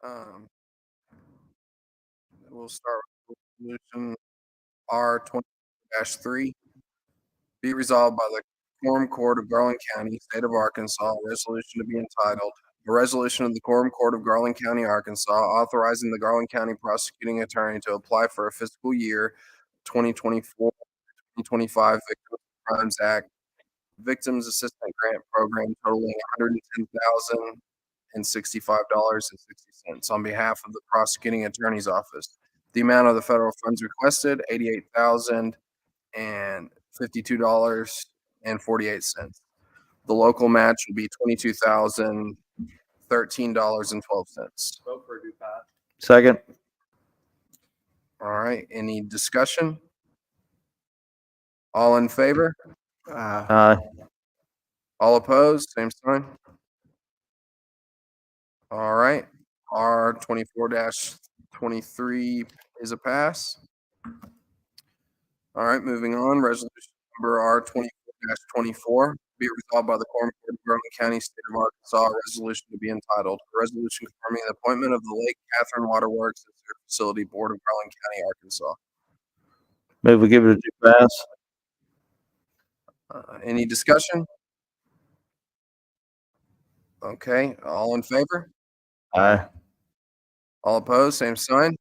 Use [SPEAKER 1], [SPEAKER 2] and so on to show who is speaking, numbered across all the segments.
[SPEAKER 1] Um, we'll start with resolution R-20-3. Be resolved by the Quorum Court of Garland County, State of Arkansas, a resolution to be entitled, a resolution of the Quorum Court of Garland County, Arkansas, authorizing the Garland County prosecuting attorney to apply for a fiscal year 2024-2025 Victims of Crimes Act Victims Assistance Grant Program totaling $110,065.60 on behalf of the prosecuting attorney's office. The amount of the federal funds requested, $88,052.48. The local match will be $22,013.12.
[SPEAKER 2] Vote for do pass.
[SPEAKER 3] Second.
[SPEAKER 1] All right, any discussion? All in favor?
[SPEAKER 3] Aye.
[SPEAKER 1] All opposed? Same sign. All right, R-24-23 is a pass. All right, moving on, resolution number R-24-24, be resolved by the Quorum Court of Garland County, State of Arkansas, a resolution to be entitled, a resolution confirming the appointment of the Lake Catherine Waterworks and Sewer Facility Board of Garland County, Arkansas.
[SPEAKER 3] Move we give it a due pass.
[SPEAKER 1] Any discussion? Okay, all in favor?
[SPEAKER 3] Aye.
[SPEAKER 1] All opposed, same sign.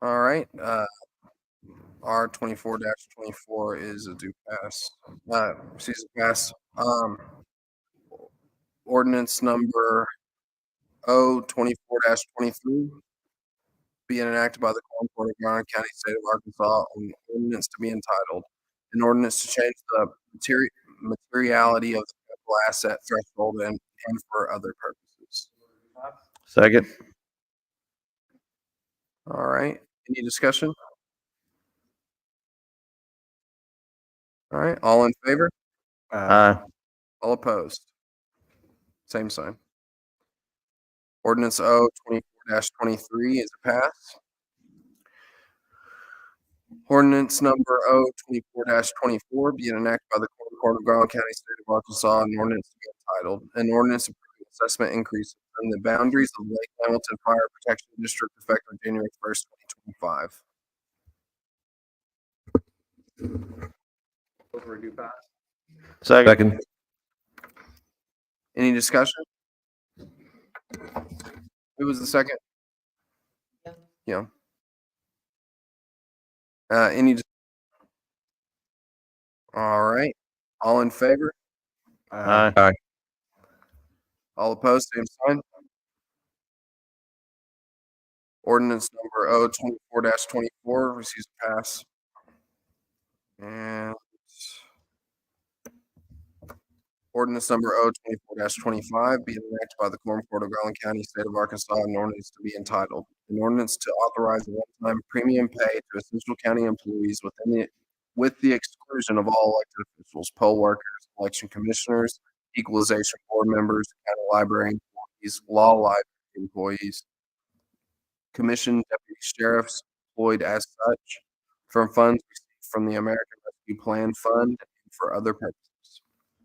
[SPEAKER 1] All right, R-24-24 is a due pass. Pass. Ordinance number O-24-23 being enacted by the Quorum Court of Garland County, State of Arkansas, an ordinance to be entitled, an ordinance to change the materiality of the capital asset threshold and for other purposes.
[SPEAKER 3] Second.
[SPEAKER 1] All right, any discussion? All right, all in favor?
[SPEAKER 3] Aye.
[SPEAKER 1] All opposed? Same sign. Ordinance O-24-23 is a pass. Ordinance number O-24-24 being enacted by the Court of Garland County, State of Arkansas, an ordinance to be entitled, an ordinance approving assessment increase in the boundaries of Lake Hamilton Fire Protection District effective January 1st, 2025.
[SPEAKER 2] Vote for do pass.
[SPEAKER 3] Second.
[SPEAKER 1] Any discussion? Who was the second? Yeah. All right. All in favor?
[SPEAKER 3] Aye.
[SPEAKER 1] All opposed? Same sign. Ordinance number O-24-24 receives a pass. And ordinance number O-24-25 being enacted by the Quorum Court of Garland County, State of Arkansas, an ordinance to be entitled, an ordinance to authorize a one-time premium pay to essential county employees with the exclusion of all elected officials, poll workers, election commissioners, equalization board members, county library employees, law library employees, commission deputy sheriffs employed as such, from funds received from the American Rescue Plan Fund and for other purposes.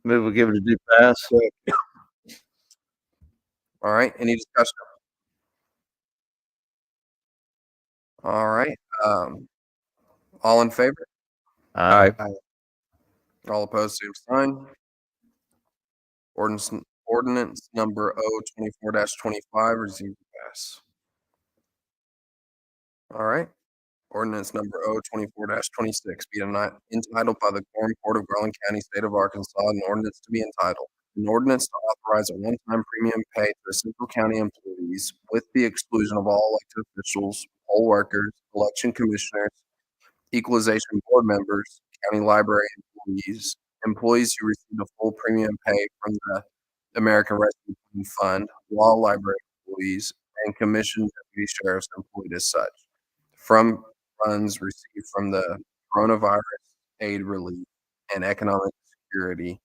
[SPEAKER 3] Move we give it a due pass.
[SPEAKER 1] All right, any discussion? All right, all in favor?
[SPEAKER 3] Aye.
[SPEAKER 1] All opposed, same sign. Ordinance number O-24-25 receives a pass. All right. Ordinance number O-24-26 be entitled by the Quorum Court of Garland County, State of Arkansas, an ordinance to be entitled, an ordinance to authorize a one-time premium pay to essential county employees with the exclusion of all elected officials, poll workers, election commissioners, equalization board members, county library employees, employees who receive a full premium pay from the American Rescue Plan Fund, law library employees, and commission deputy sheriffs employed as such, from funds received from the Coronavirus Aid Relief and Economic Security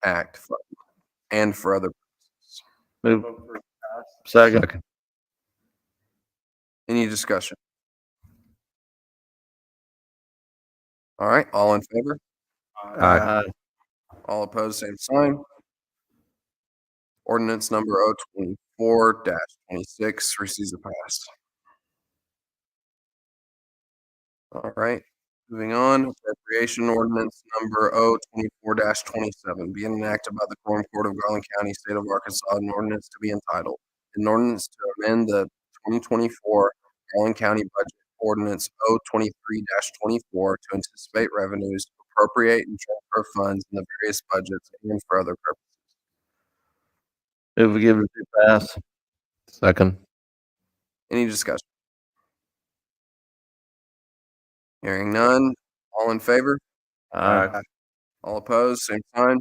[SPEAKER 1] Act Fund, and for other purposes.
[SPEAKER 3] Move.
[SPEAKER 2] Vote for pass.
[SPEAKER 3] Second.
[SPEAKER 1] Any discussion? All right, all in favor?
[SPEAKER 3] Aye.
[SPEAKER 1] All opposed, same sign. Ordinance number O 24-26 receives a pass. All right, moving on, appropriation ordinance number O 24-27, being enacted by the Quorum Court of Garland County, State of Arkansas, an ordinance to be entitled, an ordinance to amend the 2024 Garland County Budget Ordinance O 23-24 to anticipate revenues, appropriate and transfer funds in the various budgets and for other purposes.
[SPEAKER 3] Move we give it a due pass. Second.
[SPEAKER 1] Any discussion? Hearing none, all in favor?
[SPEAKER 3] Aye.
[SPEAKER 1] All opposed, same sign.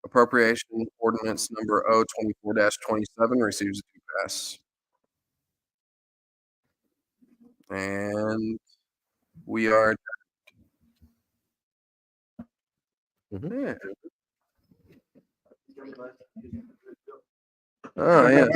[SPEAKER 1] Appropriation ordinance number O 24-27 receives a due pass. And we are. Yeah. Oh, yeah.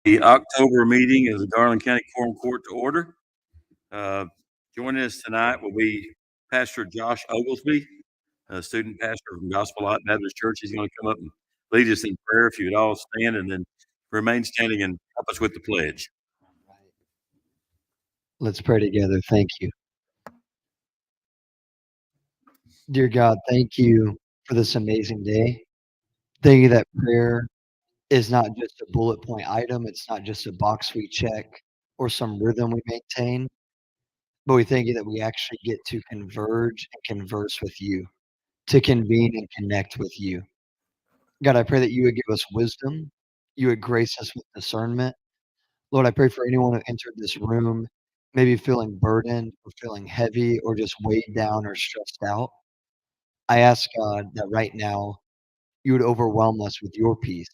[SPEAKER 4] The October meeting of the Garland County Quorum Court to order. Joining us tonight will be Pastor Josh Oglesby, a student pastor from Gospel Light Baptist Church. He's going to come up and lead us in prayer. If you would all stand and then remain standing and help us with the pledge.
[SPEAKER 5] Let's pray together. Thank you. Dear God, thank you for this amazing day. Thank you that prayer is not just a bullet point item. It's not just a box we check or some rhythm we maintain, but we thank you that we actually get to converge and converse with you, to convene and connect with you. God, I pray that you would give us wisdom. You would grace us with discernment. Lord, I pray for anyone who entered this room, maybe feeling burdened or feeling heavy or just weighed down or stressed out. I ask God that right now you would overwhelm us with your peace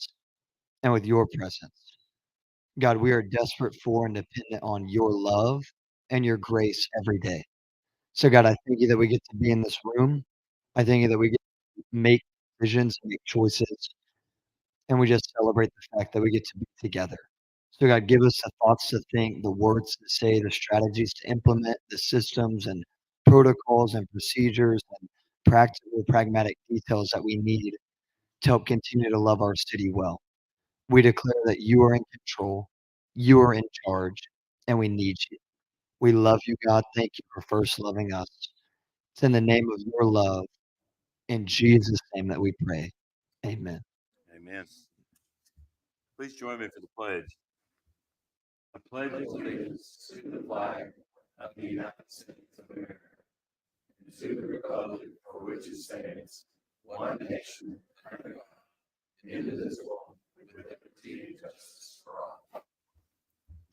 [SPEAKER 5] and with your presence. God, we are desperate for and dependent on your love and your grace every day. So, God, I thank you that we get to be in this room. I thank you that we get to make decisions and make choices. And we just celebrate the fact that we get to be together. So, God, give us the thoughts to think, the words to say, the strategies to implement, the systems and protocols and procedures and practical, pragmatic details that we need to help continue to love our city well. We declare that you are in control, you are in charge, and we need you. We love you, God. Thank you for first loving us. It's in the name of your love, in Jesus' name that we pray. Amen.
[SPEAKER 4] Amen. Please join me for the pledge. I pledge allegiance
[SPEAKER 2] To the flag of the United States of America, and to the republic for which it stands, one nation, under God, indivisible, with liberty and justice for all.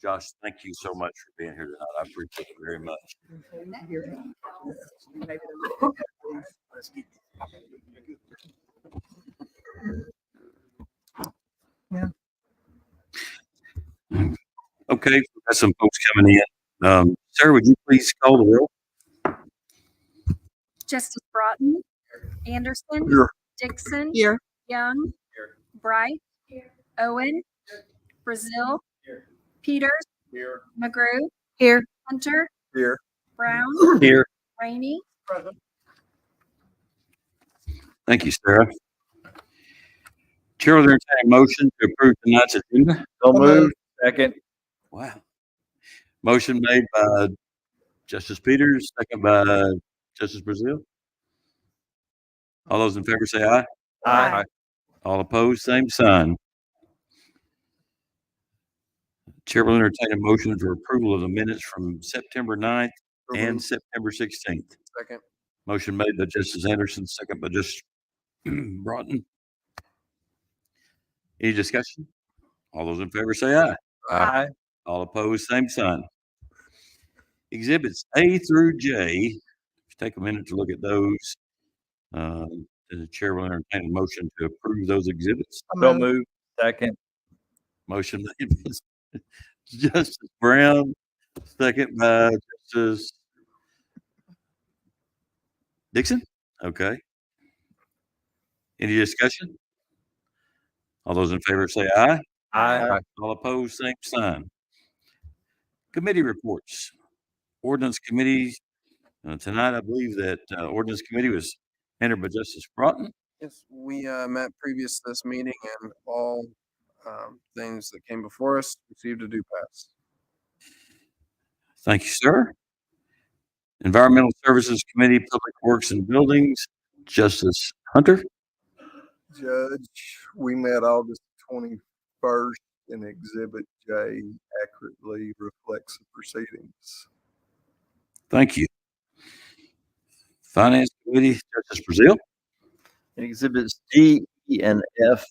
[SPEAKER 4] Josh, thank you so much for being here tonight. I appreciate it very much. Okay, we've got some folks coming in. Sarah, would you please call the roll?
[SPEAKER 6] Justice Broughton, Anderson,
[SPEAKER 1] Here.
[SPEAKER 6] Dixon,
[SPEAKER 7] Here.
[SPEAKER 6] Young, Bright, Owen, Brazil, Peters,
[SPEAKER 2] Here.
[SPEAKER 6] McGrew,
[SPEAKER 7] Here.
[SPEAKER 6] Hunter,
[SPEAKER 1] Here.
[SPEAKER 6] Brown,
[SPEAKER 4] Here.
[SPEAKER 6] Rainey.
[SPEAKER 4] Thank you, Sarah. Chair will entertain a motion to approve tonight's agenda.
[SPEAKER 3] So moved. Second.
[SPEAKER 4] Wow. Motion made by Justice Peters, second by Justice Brazil. All those in favor say aye.
[SPEAKER 7] Aye.
[SPEAKER 4] All opposed, same sign. Chair will entertain a motion for approval of the minutes from September 9th and September 16th.
[SPEAKER 1] Second.
[SPEAKER 4] Motion made by Justice Anderson, second by Justice Broughton. Any discussion? All those in favor say aye.
[SPEAKER 3] Aye.
[SPEAKER 4] All opposed, same sign. Exhibits A through J. Take a minute to look at those. The chair will entertain a motion to approve those exhibits.
[SPEAKER 3] So moved. Second.
[SPEAKER 4] Motion made by Justice Brown, second by Justice Dixon. Okay. Any discussion? All those in favor say aye.
[SPEAKER 3] Aye.
[SPEAKER 4] All opposed, same sign. Committee reports. Ordinance Committee. Tonight, I believe that Ordinance Committee was entered by Justice Broughton.
[SPEAKER 1] Yes, we met previous to this meeting and all things that came before us received a due pass.
[SPEAKER 4] Thank you, sir. Environmental Services Committee, Public Works and Buildings, Justice Hunter.
[SPEAKER 8] Judge, we met August 21st, and Exhibit J accurately reflects the proceedings.
[SPEAKER 4] Thank you. Finance Committee, Justice Brazil.
[SPEAKER 3] Exhibits D, E, and F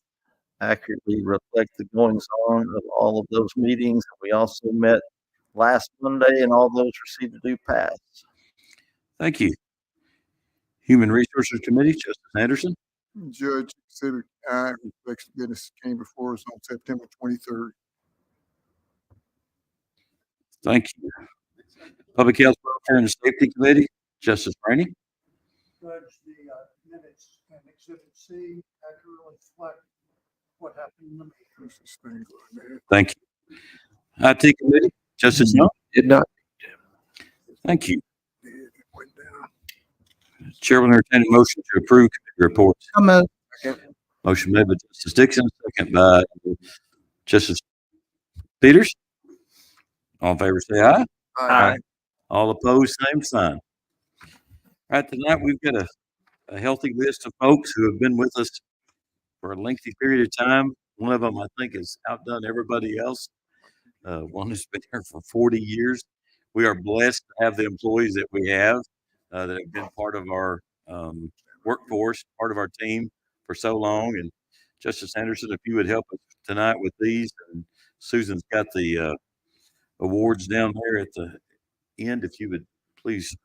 [SPEAKER 3] accurately reflect the goings on of all of those meetings. We also met last Monday, and all those received a due pass.
[SPEAKER 4] Thank you. Human Resources Committee, Justice Anderson.
[SPEAKER 8] Judge, Exhibit I reflects the business that came before us on September 23rd.
[SPEAKER 4] Thank you. Public Health, Welfare, and Safety Committee, Justice Rainey.
[SPEAKER 9] Judge, the minutes and Exhibit C accurately reflect what happened in the meeting.
[SPEAKER 4] Thank you. IT Committee, Justice Young.
[SPEAKER 1] Did not.
[SPEAKER 4] Thank you. Chair will entertain a motion to approve committee reports. Motion made by Justice Dixon, second by Justice Peters. All in favor, say aye.
[SPEAKER 1] Aye.
[SPEAKER 4] All opposed, same sign. All right, tonight we've got a healthy list of folks who have been with us for a lengthy period of time. One of them, I think, has outdone everybody else. One who's been here for 40 years. We are blessed to have the employees that we have that have been part of our workforce, part of our team for so long. And Justice Anderson, if you would help us tonight with these, and Susan's got the awards down there at the end, if you would please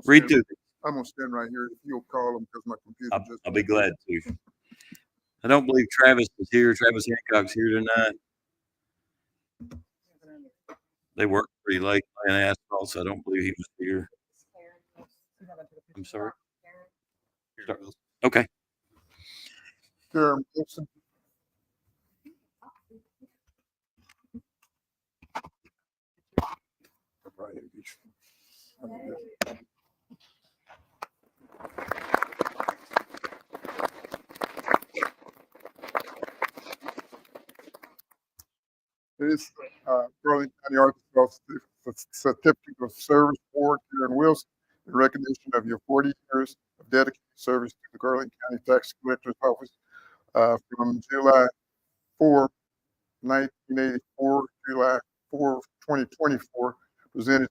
[SPEAKER 4] read through.
[SPEAKER 8] I'm gonna stand right here. If you'll call them, because my computer
[SPEAKER 4] I'll be glad to. I don't believe Travis is here. Travis Hancock's here tonight. They worked pretty late playing asphalt, so I don't believe he was here. I'm sorry. Okay.
[SPEAKER 8] Karen Wilson. This Garland County Arkansas Certificate of Service Award, Karen Wilson, in recognition of your 40 years of dedicated service to the Garland County Tax Collector's Office from July 4, 1984, July 4, 2024, presented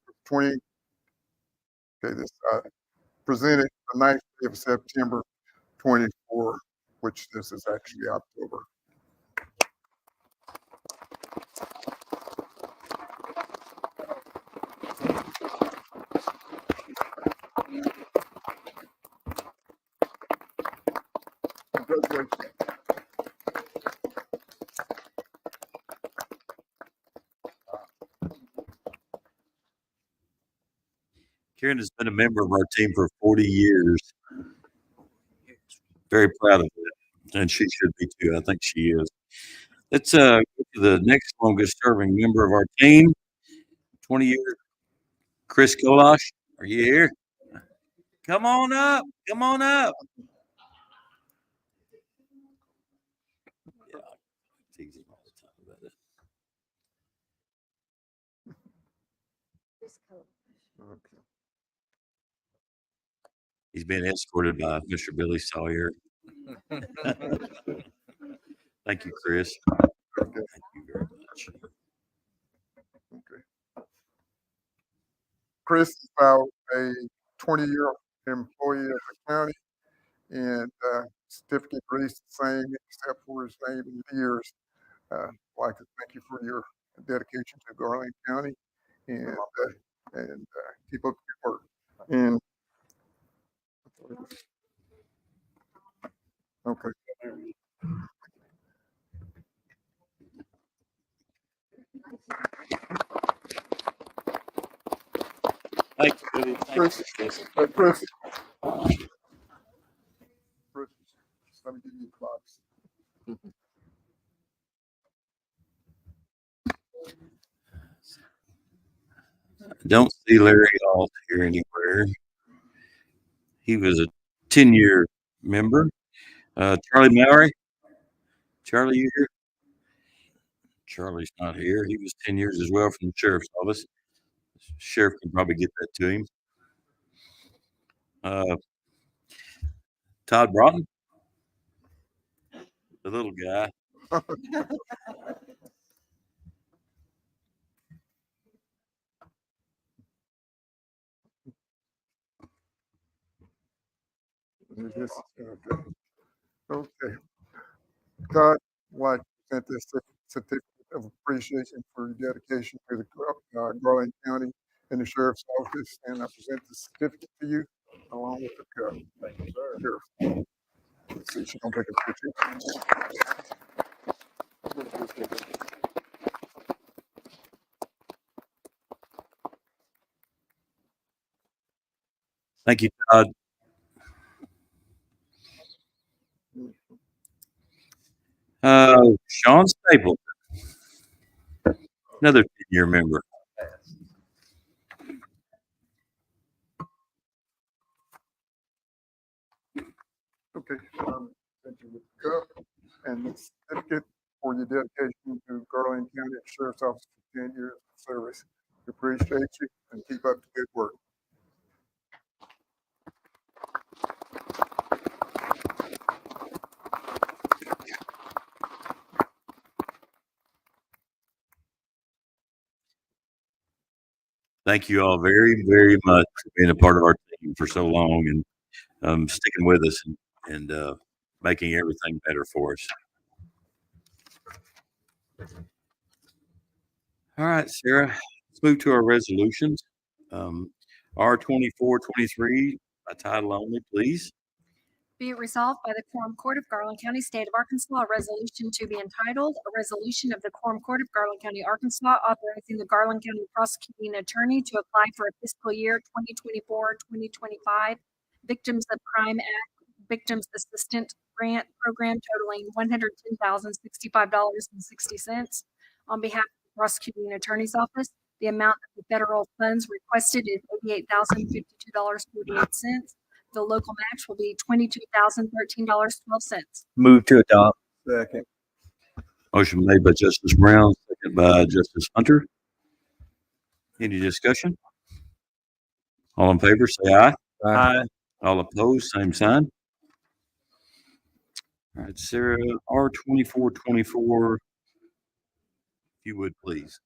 [SPEAKER 8] presented the 9th day of September 24, which this is actually October. Congratulations.
[SPEAKER 4] Karen has been a member of our team for 40 years. Very proud of it, and she should be too. I think she is. Let's go to the next longest serving member of our team, 20 years. Chris Kolash, are you here? Come on up. Come on up. He's being escorted by Mr. Billy Sawyer. Thank you, Chris. Thank you very much.
[SPEAKER 8] Okay. Chris is about a 20-year employee of the county, and certificate reads the same except for his name and years. I'd like to thank you for your dedication to Garland County, and keep up your work. And okay.
[SPEAKER 4] Thank you, Billy.
[SPEAKER 8] Chris, Chris, Chris, let me give you a box.
[SPEAKER 4] Don't see Larry Alt here anywhere. He was a 10-year member. Charlie Mowry. Charlie, you here? Charlie's not here. He was 10 years as well from the sheriff's office. The sheriff can probably get that to him. Todd Broughton, the little guy.
[SPEAKER 8] Okay. Todd, I'd like to present this certificate of appreciation for your dedication to the Garland County and the Sheriff's Office, and I present the certificate to you along with the cup. Thank you, sir. Here. Let's see, she gonna take a picture.
[SPEAKER 4] Thank you, Todd. Sean Stapleton. Another 10-year member.
[SPEAKER 8] Okay, thank you, Mr. Cup, and the certificate for your dedication to Garland County Sheriff's Office for 10 years of service. We appreciate you and keep up the good work.
[SPEAKER 4] Thank you all very, very much for being a part of our team for so long and sticking with us and making everything better for us. All right, Sarah, let's move to our resolutions. R2423 by title only, please.
[SPEAKER 6] Be it resolved by the Quorum Court of Garland County, State of Arkansas, a resolution to be entitled, a resolution of the Quorum Court of Garland County, Arkansas, authorizing the Garland County prosecuting attorney to apply for a fiscal year 2024-2025 Victims of Crime Act Victims Assistance Grant Program totaling $110,065.60 on behalf of the prosecuting attorney's office. The amount of the federal funds requested is $88,052.48. The local match will be $22,013.12.
[SPEAKER 7] Move to adopt.
[SPEAKER 8] Second.
[SPEAKER 4] Motion made by Justice Brown, second by Justice Hunter. Any discussion? All in favor, say aye.
[SPEAKER 7] Aye.
[SPEAKER 4] All opposed, same sign. All right, Sarah, R2424, if you would please.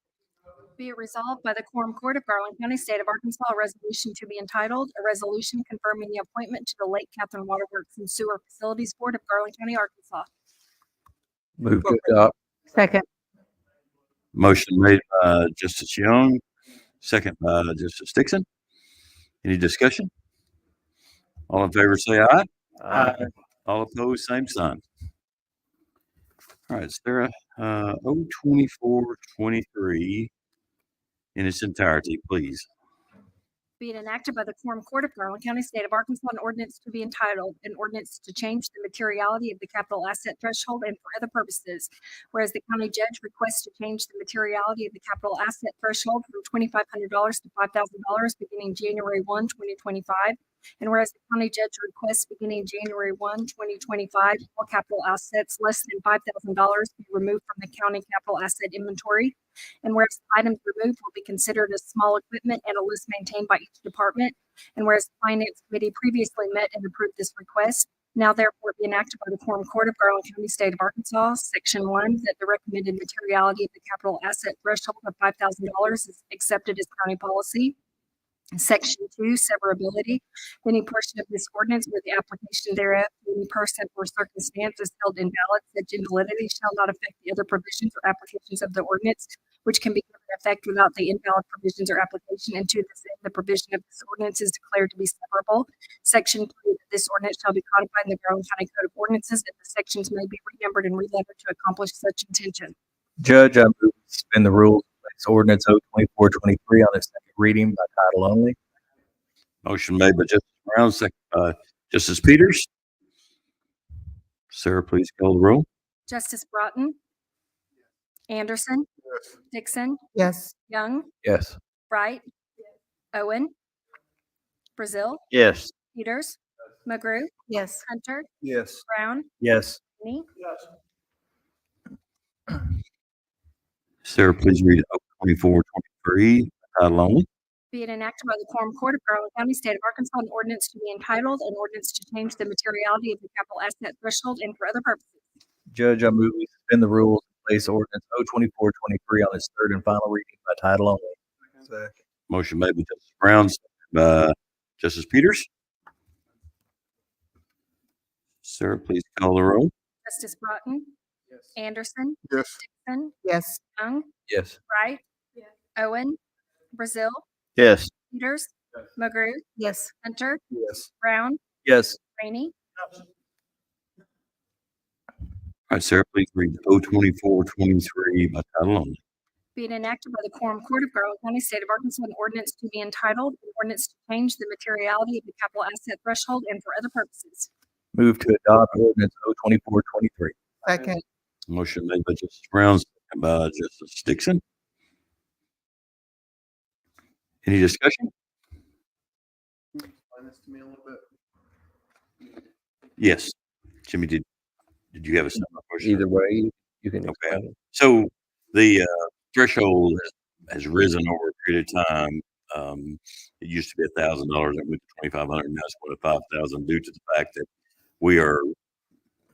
[SPEAKER 6] Be it resolved by the Quorum Court of Garland County, State of Arkansas, a resolution to be entitled, a resolution confirming the appointment to the Lake Catherine Waterworks and Sewer Facilities Board of Garland County, Arkansas.
[SPEAKER 7] Move to adopt.
[SPEAKER 6] Second.
[SPEAKER 4] Motion made by Justice Young, second by Justice Dixon. Any discussion? All in favor, say aye.
[SPEAKER 7] Aye.
[SPEAKER 4] All opposed, same sign. All right, Sarah, O2423 in its entirety, please.
[SPEAKER 6] Be it enacted by the Quorum Court of Garland County, State of Arkansas, an ordinance to be entitled, an ordinance to change the materiality of the capital asset threshold and for other purposes. Whereas the county judge requests to change the materiality of the capital asset threshold from $2,500 to $5,000 beginning January 1, 2025. And whereas the county judge requests beginning January 1, 2025, all capital assets less than $5,000 be removed from the county capital asset inventory. And whereas the items removed will be considered as small equipment and a list maintained by each department. And whereas the Finance Committee previously met and approved this request, now therefore be enacted by the Quorum Court of Garland County, State of Arkansas, Section 1, that the recommended materiality of the capital asset threshold of $5,000 is accepted as county policy. Section 2, severability. Any portion of this ordinance or the application thereof to any person or circumstance is held invalid. Such invalidity shall not affect the other provisions or applications of the ordinance, which can be given effect without the invalid provisions or application. And to this end, the provision of this ordinance is declared to be severable. Section 3, that this ordinance shall be codified in the Garland County Code of Ordinances, and the sections may be renumbered and relettered to accomplish such intention.
[SPEAKER 7] Judge, I move to suspend the rules. Place ordinance O2423 on its second reading by title only.
[SPEAKER 4] Motion made by Justice Brown, second by Justice Peters. Sarah, please call the roll.
[SPEAKER 6] Justice Broughton. Anderson.
[SPEAKER 8] Yes.
[SPEAKER 6] Dixon.
[SPEAKER 10] yes,
[SPEAKER 6] Young.
[SPEAKER 7] Yes.
[SPEAKER 6] Bright. Owen. Brazil.
[SPEAKER 3] Yes.
[SPEAKER 6] Peters. McGrew.
[SPEAKER 10] yes,
[SPEAKER 6] Hunter.
[SPEAKER 8] Yes.
[SPEAKER 6] Brown.
[SPEAKER 7] Yes.
[SPEAKER 6] Rainey.
[SPEAKER 4] Sarah, please read O2423 by title only.
[SPEAKER 6] Be it enacted by the Quorum Court of Garland County, State of Arkansas, an ordinance to be entitled, an ordinance to change the materiality of the capital asset threshold and for other purposes.
[SPEAKER 7] Judge, I move we suspend the rules and place ordinance O2423 on its third and final reading by title only.
[SPEAKER 8] Second.
[SPEAKER 4] Motion made by Justice Brown, second by Justice Peters. Sarah, please call the roll.
[SPEAKER 6] Justice Broughton. Anderson.
[SPEAKER 8] Yes.
[SPEAKER 6] Dixon.
[SPEAKER 10] yes,
[SPEAKER 6] Young.
[SPEAKER 7] Yes.
[SPEAKER 6] Bright. Owen. Brazil.
[SPEAKER 3] Yes.
[SPEAKER 6] Peters. McGrew.
[SPEAKER 10] yes,
[SPEAKER 6] Hunter.
[SPEAKER 8] Yes.
[SPEAKER 6] Brown.
[SPEAKER 7] Yes.
[SPEAKER 6] Rainey.
[SPEAKER 4] All right, Sarah, please read O2423 by title only.
[SPEAKER 6] Be it enacted by the Quorum Court of Garland County, State of Arkansas, an ordinance to be entitled, an ordinance to change the materiality of the capital asset threshold and for other purposes.
[SPEAKER 7] Move to adopt ordinance O2423.
[SPEAKER 10] second,
[SPEAKER 4] Motion made by Justice Brown, second by Justice Dixon. Any discussion?
[SPEAKER 8] Explain this to me a little bit.
[SPEAKER 4] Yes. Jimmy, did you have a similar question?
[SPEAKER 3] Either way, you can explain it.
[SPEAKER 4] So the threshold has risen over a period of time. It used to be $1,000. It went to $2,500. Now it's going to $5,000 due to the fact that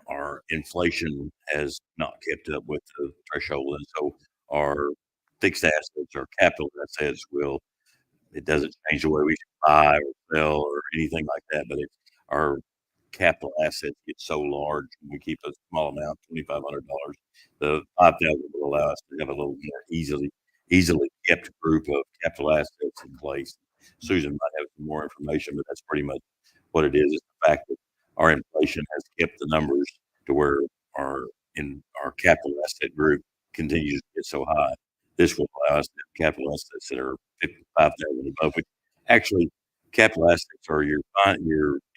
[SPEAKER 4] our inflation has not kept up with the threshold, and so our fixed assets, our capital assets, it doesn't change the way we buy or sell or anything like that, but our capital assets get so large when we keep a small amount, $2,500. The $5,000 will allow us to have a little more easily kept group of capital assets in place. Susan might have some more information, but that's pretty much what it is. It's the fact that our inflation has kept the numbers to where our capital asset group continues to get so high. This will allow us to have capital assets that are 55,000 above, which actually capital assets are your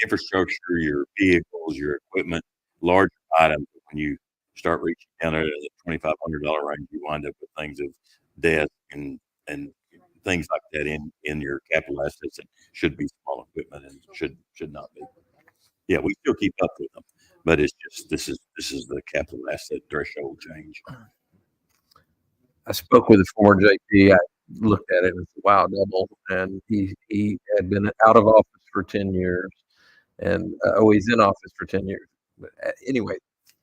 [SPEAKER 4] infrastructure, your vehicles, your equipment, larger items. When you start reaching down at the $2,500 range, you wind up with things of debt and things like that in your capital assets that should be small equipment and should not be. Yeah, we still keep up with them, but it's just this is the capital asset threshold change.
[SPEAKER 3] I spoke with a former JP. I looked at it and said, wow, double. And he had been out of office for 10 years. And he's in office for 10 years. But anyway,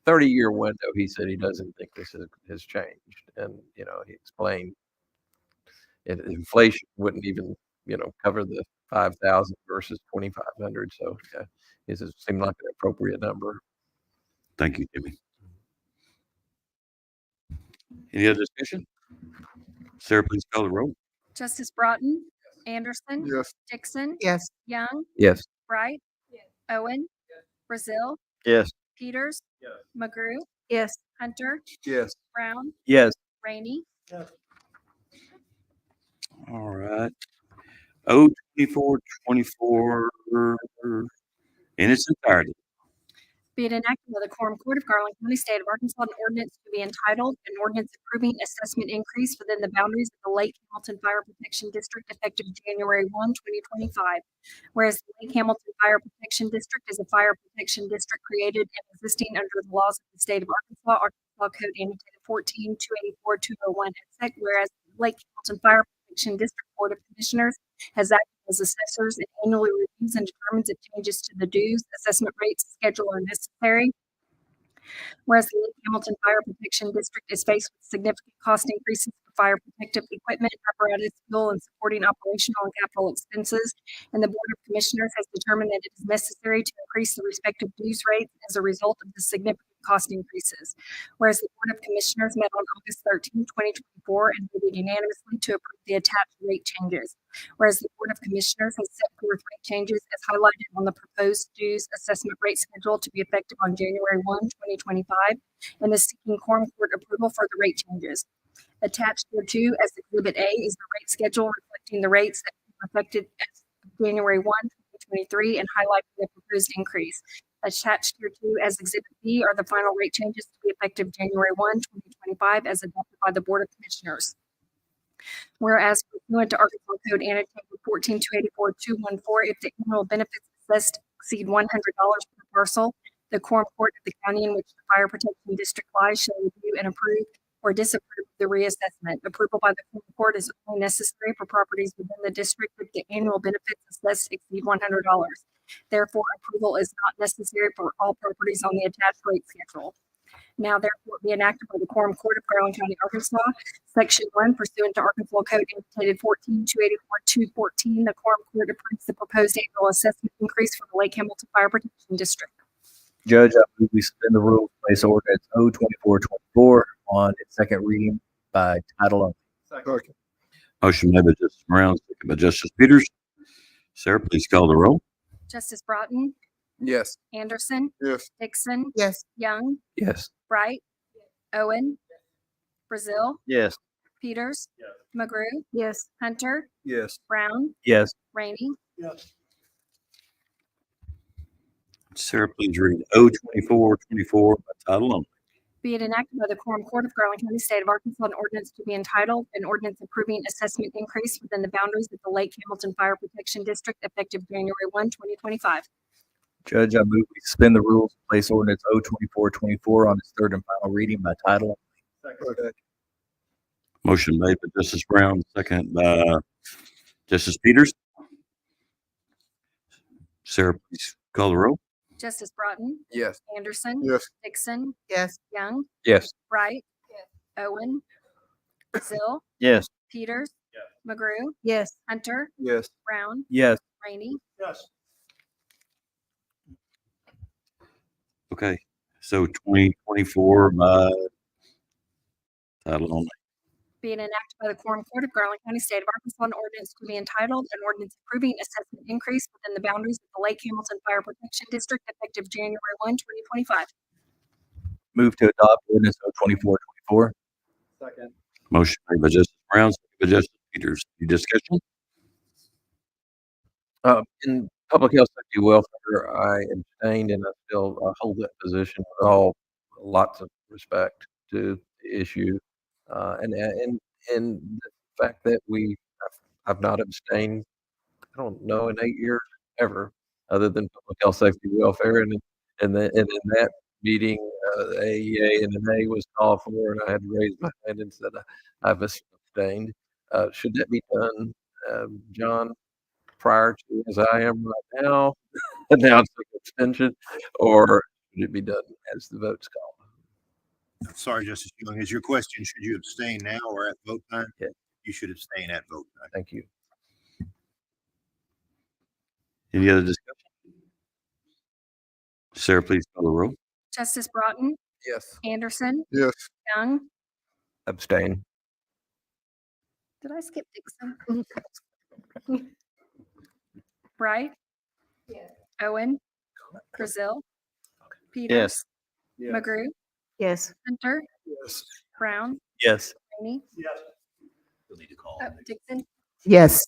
[SPEAKER 3] 30-year window, he said he doesn't think this has changed. And, he explained inflation wouldn't even, cover the 5,000 versus 2,500. So it seemed like an appropriate number.
[SPEAKER 4] Thank you, Jimmy. Any other discussion? Sarah, please call the roll.
[SPEAKER 6] Justice Broughton, Anderson,
[SPEAKER 8] Yes.
[SPEAKER 6] Dixon,
[SPEAKER 10] Yes.
[SPEAKER 6] Young,
[SPEAKER 3] Yes.
[SPEAKER 6] Bright, Owen, Brazil,
[SPEAKER 3] Yes.
[SPEAKER 6] Peters, McGrew,
[SPEAKER 10] Yes.
[SPEAKER 6] Hunter,
[SPEAKER 8] Yes.
[SPEAKER 6] Brown,
[SPEAKER 3] Yes.
[SPEAKER 6] Rainey.
[SPEAKER 4] All right. 2424 in its entirety.
[SPEAKER 6] Be it enacted by the Quorum Court of Garland County, State of Arkansas, an ordinance to be entitled, an ordinance approving assessment increase within the boundaries of the Lake Hamilton Fire Protection District effective January 1, 2025. Whereas the Lake Hamilton Fire Protection District is a fire protection district created and existing under the laws of the State of Arkansas, Arkansas Code annotated 14-284-201 et seq. Whereas the Lake Hamilton Fire Protection District Board of Commissioners has acted as assessors and annually reviews and determines if changes to the dues, assessment rates, schedule are necessary. Whereas the Lake Hamilton Fire Protection District is faced with significant cost increases for fire protective equipment, apparatus, fuel, and supporting operational and capital expenses, and the Board of Commissioners has determined that it is necessary to increase the respective dues rates as a result of the significant cost increases. Whereas the Board of Commissioners met on August 13, 2024, and voted unanimously to approve the attached rate changes. Whereas the Board of Commissioners has set forth rate changes as highlighted on the proposed dues assessment rate schedule to be effective on January 1, 2025, and is seeking Quorum Court approval for the rate changes. Attached thereto as Exhibit A is the rate schedule reflecting the rates that were affected as of January 1, 2023, and highlighting the proposed increase. Attached hereto as Exhibit B are the final rate changes to be effective January 1, 2025, as adopted by the Board of Commissioners. Whereas pursuant to Arkansas Code annotated 14-284-214, if the annual benefits assessed exceed $100 per parcel, the Quorum Court of the county in which the fire protection district lies shall review and approve or disapprove the reassessment. Approval by the Quorum Court is only necessary for properties within the district if the annual benefits assessed exceed $100. Therefore, approval is not necessary for all properties on the attached rate schedule. Now, therefore, be enacted by the Quorum Court of Garland County, Arkansas, Section 1, pursuant to Arkansas Code annotated 14-284-214, the Quorum Court approves the proposed annual assessment increase for the Lake Hamilton Fire Protection District.
[SPEAKER 7] Judge, I move we suspend the rules, place ordinance 02424 on its second reading by title only.
[SPEAKER 8] Second.
[SPEAKER 4] Motion made by Justice Brown, second by Justice Peters. Sarah, please call the roll.
[SPEAKER 6] Justice Broughton,
[SPEAKER 1] Yes.
[SPEAKER 6] Anderson,
[SPEAKER 8] Yes.
[SPEAKER 6] Dixon,
[SPEAKER 10] Yes.
[SPEAKER 6] Young,
[SPEAKER 3] Yes.
[SPEAKER 6] Bright, Owen, Brazil,
[SPEAKER 3] Yes.
[SPEAKER 6] Peters, McGrew,
[SPEAKER 10] Yes.
[SPEAKER 6] Hunter,
[SPEAKER 8] Yes.
[SPEAKER 6] Brown,
[SPEAKER 7] Yes.
[SPEAKER 6] Rainey.
[SPEAKER 9] Yes.
[SPEAKER 4] Sarah, please read 02424 by title only.
[SPEAKER 6] Be it enacted by the Quorum Court of Garland County, State of Arkansas, an ordinance to be entitled, an ordinance approving assessment increase within the boundaries of the Lake Hamilton Fire Protection District effective January 1, 2025.
[SPEAKER 7] Judge, I move we suspend the rules and place ordinance 02424 on its third and final reading by title only.
[SPEAKER 4] Motion made by Justice Brown, second by Justice Peters. Sarah, please call the roll.
[SPEAKER 6] Justice Broughton,
[SPEAKER 1] Yes.
[SPEAKER 6] Anderson,
[SPEAKER 8] Yes.
[SPEAKER 6] Dixon,
[SPEAKER 2] Yes.
[SPEAKER 6] Young,
[SPEAKER 7] Yes.
[SPEAKER 6] Bright, Owen, Brazil,
[SPEAKER 3] Yes.
[SPEAKER 6] Peters, McGrew,
[SPEAKER 2] Yes.
[SPEAKER 6] Hunter,
[SPEAKER 8] Yes.
[SPEAKER 6] Brown,
[SPEAKER 7] Yes.
[SPEAKER 6] Rainey.
[SPEAKER 9] Yes.
[SPEAKER 4] Okay, so 2024 by title only.
[SPEAKER 6] Being enacted by the Quorum Court of Garland County, State of Arkansas, an ordinance to be entitled, an ordinance approving assessment increase within the boundaries of the Lake Hamilton Fire Protection District effective January 1, 2025.
[SPEAKER 7] Move to adopt ordinance 02424.
[SPEAKER 9] Second.
[SPEAKER 4] Motion made by Justice Brown, second by Justice Peters. Any discussion?
[SPEAKER 1] In public health, safety, welfare, I abstained and I still hold that position with all lots of respect to the issue. And the fact that I've not abstained, I don't know, in 8 years ever, other than public health, safety, welfare. And in that meeting, AEA and an A was called for, and I had to raise my hand and said I've abstained. Should that be done, John, prior to as I am right now, announcing abstention, or should it be done as the vote's called?
[SPEAKER 10] Sorry, Justice Young, is your question, should you abstain now or at vote time?
[SPEAKER 1] Yeah.
[SPEAKER 10] You should abstain at vote time.
[SPEAKER 1] Thank you.
[SPEAKER 4] Any other discussion? Sarah, please call the roll.
[SPEAKER 6] Justice Broughton,
[SPEAKER 1] Yes.
[SPEAKER 6] Anderson,
[SPEAKER 8] Yes.
[SPEAKER 6] Young.
[SPEAKER 1] Abstain.
[SPEAKER 6] Did I skip Dixon? Bright. Owen, Brazil, Peters, McGrew,
[SPEAKER 2] Yes.
[SPEAKER 6] Hunter,
[SPEAKER 8] Yes.
[SPEAKER 6] Brown,
[SPEAKER 7] Yes.
[SPEAKER 6] Rainey,
[SPEAKER 9] Yes.
[SPEAKER 10] You'll need to call.
[SPEAKER 6] Dixon.
[SPEAKER 2] Yes.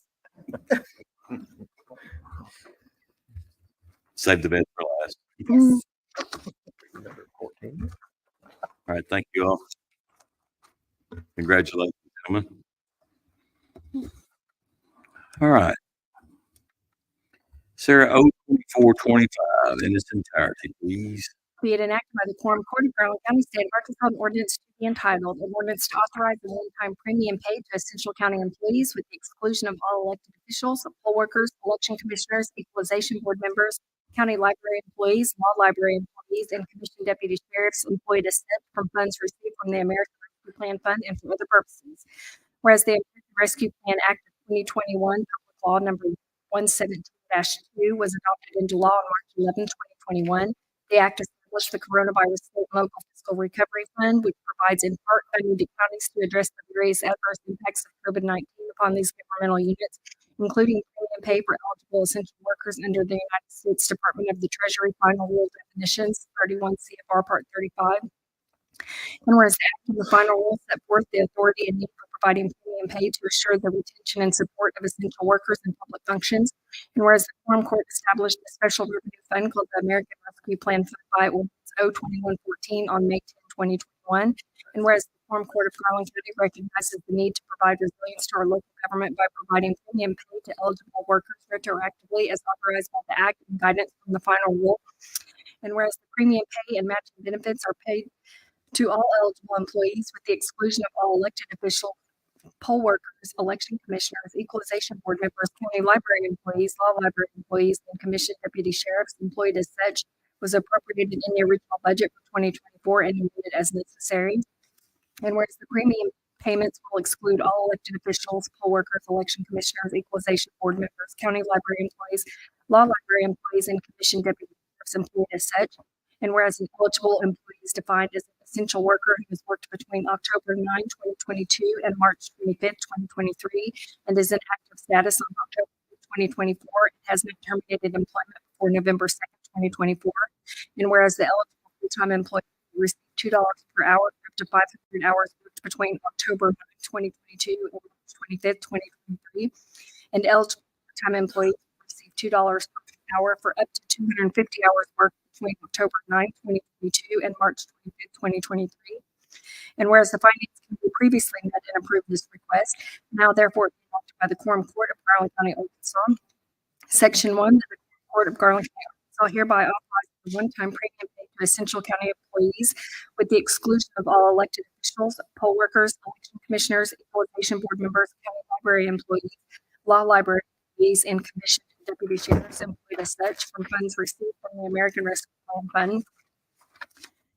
[SPEAKER 4] Save the best for last.
[SPEAKER 1] Number 14.
[SPEAKER 4] All right, thank you all. Congratulations, gentlemen. All right. Sarah, 02425 in its entirety, please.
[SPEAKER 6] Be it enacted by the Quorum Court of Garland County, State of Arkansas, an ordinance to be entitled, an ordinance to authorize a one-time premium paid to essential county employees with the exclusion of all elected officials, poll workers, election commissioners, equalization board members, county library employees, law library employees, and commission deputy sheriffs employed as set from funds received from the American Rescue Plan Fund and for other purposes. Whereas the American Rescue Plan Act of 2021, Public Law Number 117-2, was adopted into law on March 11, 2021. The act established the Coronavirus State and Local Fiscal Recovery Fund, which provides in part funding to counties to address the various adverse impacts of COVID-19 upon these governmental units, including premium pay for eligible essential workers under the United States Department of the Treasury Final Rule Definitions, 31 CFR Part 35. And whereas the act of the final rule set forth the authority and need for providing premium pay to assure the retention and support of essential workers in public functions, and whereas the Quorum Court established a special revenue fund called the American Rescue Plan Fund by Ordinance 02114 on May 10, 2021, and whereas the Quorum Court of Garland County recognizes the need to provide resilience to our local government by providing premium pay to eligible workers retroactively as authorized by the Act and guidance from the final rule, and whereas the premium pay and matching benefits are paid to all eligible employees with the exclusion of all elected officials, poll workers, election commissioners, equalization board members, county library employees, law library employees, and commission deputy sheriffs employed as such was appropriated in the original budget for 2024 and amended as necessary. And whereas the premium payments will exclude all elected officials, poll workers, election commissioners, equalization board members, county library employees, law library employees, and commission deputy sheriffs employed as such. And whereas an eligible employee is defined as an essential worker who has worked between October 9, 2022 and March 25, 2023, and is in active status on October 2024 and has not terminated employment before November 2nd, 2024. And whereas the eligible full-time employee will receive $2 per hour for up to 500 hours worked between October 9, 2022 and March 25, 2023, and eligible full-time employees will receive $2 per hour for up to 250 hours worked between October 9, 2022 and March 25, 2023. And whereas the Finance Committee previously met and approved this request, now therefore be adopted by the Quorum Court of Garland County, Arkansas. Section 1, the Court of Garland County, Arkansas hereby authorizes the one-time premium paid to essential county employees with the exclusion of all elected officials, poll workers, election commissioners, equalization board members, county library employees, law library employees, and commission deputy sheriffs employed as such from funds received from the American Rescue Plan Fund.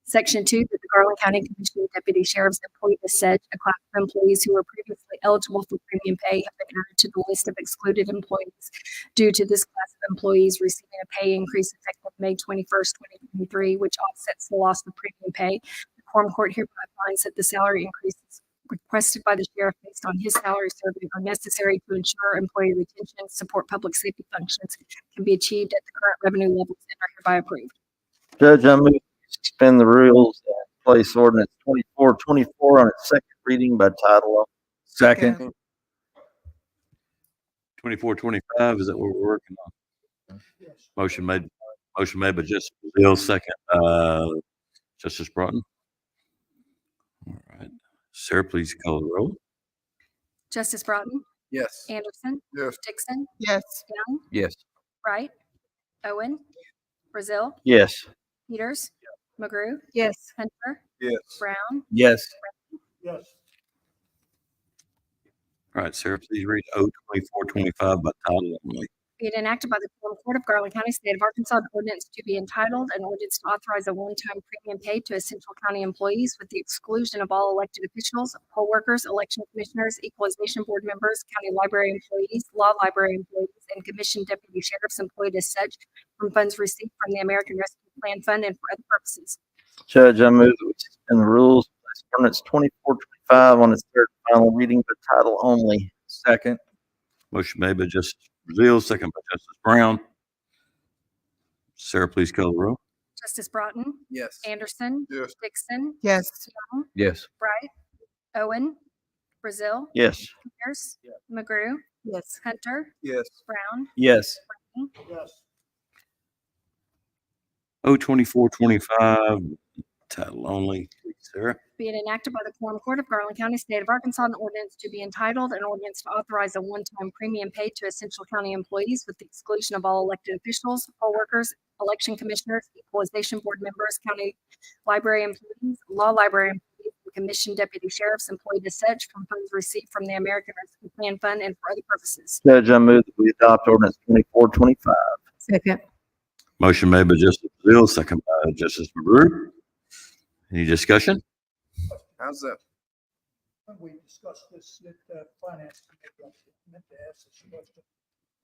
[SPEAKER 6] Section 2, that the Garland County Commission of Deputy Sheriffs employed as such, a class of employees who were previously eligible for premium pay have been added to the list of excluded employees due to this class of employees receiving a pay increase effective May 21st, 2023, which offsets the loss of premium pay. The Quorum Court hereby finds that the salary increases requested by the sheriff based on his salary survey are necessary to ensure employee retention, support public safety functions, can be achieved at the current revenue levels and are hereby approved.
[SPEAKER 3] Judge, I move to suspend the rules and place ordinance 2424 on its second reading by title only.
[SPEAKER 7] Second.
[SPEAKER 4] 2425, is that what we're working on?
[SPEAKER 9] Yes.
[SPEAKER 4] Motion made by Justice Brazil, second, Justice Broughton. All right. Sarah, please call the roll.
[SPEAKER 6] Justice Broughton,
[SPEAKER 1] Yes.
[SPEAKER 6] Anderson,
[SPEAKER 8] Yes.
[SPEAKER 6] Dixon,
[SPEAKER 11] Yes.
[SPEAKER 6] Young,
[SPEAKER 7] Yes.
[SPEAKER 6] Wright, Owen, Brazil,
[SPEAKER 3] Yes.
[SPEAKER 6] Peters, McGrew,
[SPEAKER 11] Yes.
[SPEAKER 6] Hunter,
[SPEAKER 8] Yes.
[SPEAKER 6] Brown,
[SPEAKER 7] Yes.
[SPEAKER 9] Yes.
[SPEAKER 4] All right, Sarah, please read O 2425 by title only.
[SPEAKER 6] be it enacted by the Quorum Court of Garland County, State of Arkansas, an ordinance to be entitled, an ordinance to authorize a one-time premium paid to essential county employees with the exclusion of all elected officials, poll workers, election commissioners, equalization board members, county library employees, law library employees, and commission deputy sheriffs employed as such from funds received from the American Rescue Plan Fund and for other purposes.
[SPEAKER 3] Judge, I move that we suspend the rules, place ordinance 2425 on its third and final reading by title only.
[SPEAKER 7] Second.
[SPEAKER 4] Motion made by Justice Brazil, second by Justice Brown. Sarah, please call the roll.
[SPEAKER 6] Justice Broughton,
[SPEAKER 1] Yes.
[SPEAKER 6] Anderson,
[SPEAKER 8] Yes.
[SPEAKER 6] Dixon,
[SPEAKER 11] Yes.
[SPEAKER 6] Young,
[SPEAKER 7] Yes.
[SPEAKER 6] Wright, Owen, Brazil,
[SPEAKER 3] Yes.
[SPEAKER 6] Pierce, McGrew,
[SPEAKER 11] Yes.
[SPEAKER 6] Hunter,
[SPEAKER 8] Yes.
[SPEAKER 6] Brown,
[SPEAKER 7] Yes.
[SPEAKER 9] Yes.
[SPEAKER 4] O 2425, title only, please, Sarah.
[SPEAKER 6] be it enacted by the Quorum Court of Garland County, State of Arkansas, an ordinance to be entitled, an ordinance to authorize a one-time premium paid to essential county employees with the exclusion of all elected officials, poll workers, election commissioners, equalization board members, county library employees, law library employees, and commission deputy sheriffs employed as such from funds received from the American Rescue Plan Fund and for other purposes.
[SPEAKER 3] Judge, I move that we adopt ordinance 2425.
[SPEAKER 11] Second.
[SPEAKER 4] Motion made by Justice Brazil, second by Justice McGrew. Any discussion?
[SPEAKER 1] How's that?
[SPEAKER 9] When we discussed this at Finance Committee, I meant to ask this question.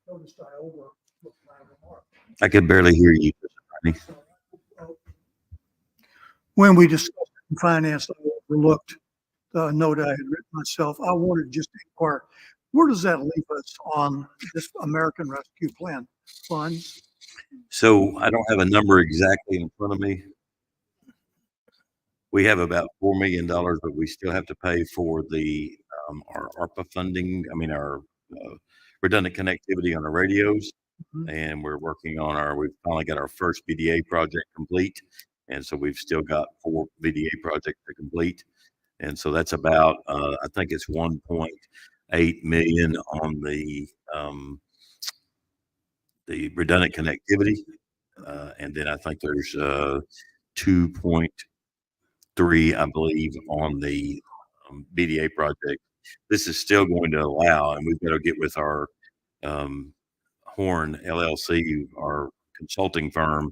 [SPEAKER 9] Noticed I overlooked my remark.
[SPEAKER 4] I could barely hear you.
[SPEAKER 9] When we discussed it in Finance, I overlooked the note I had written myself. I wanted just to inquire, where does that leave us on this American Rescue Plan funds?
[SPEAKER 4] So I don't have a number exactly in front of me. We have about $4 million, but we still have to pay for the, our ARPA funding. I mean, our redundant connectivity on our radios.
[SPEAKER 9] Mhm.
[SPEAKER 4] And we're working on we've finally got our first VDA project complete. And so we've still got 4 VDA projects to complete. And so that's about, I think it's 1.8 million on the redundant connectivity. And then I think there's 2.3, I believe, on the BDA project. This is still going to allow, and we've got to get with our Horn LLC, our consulting firm,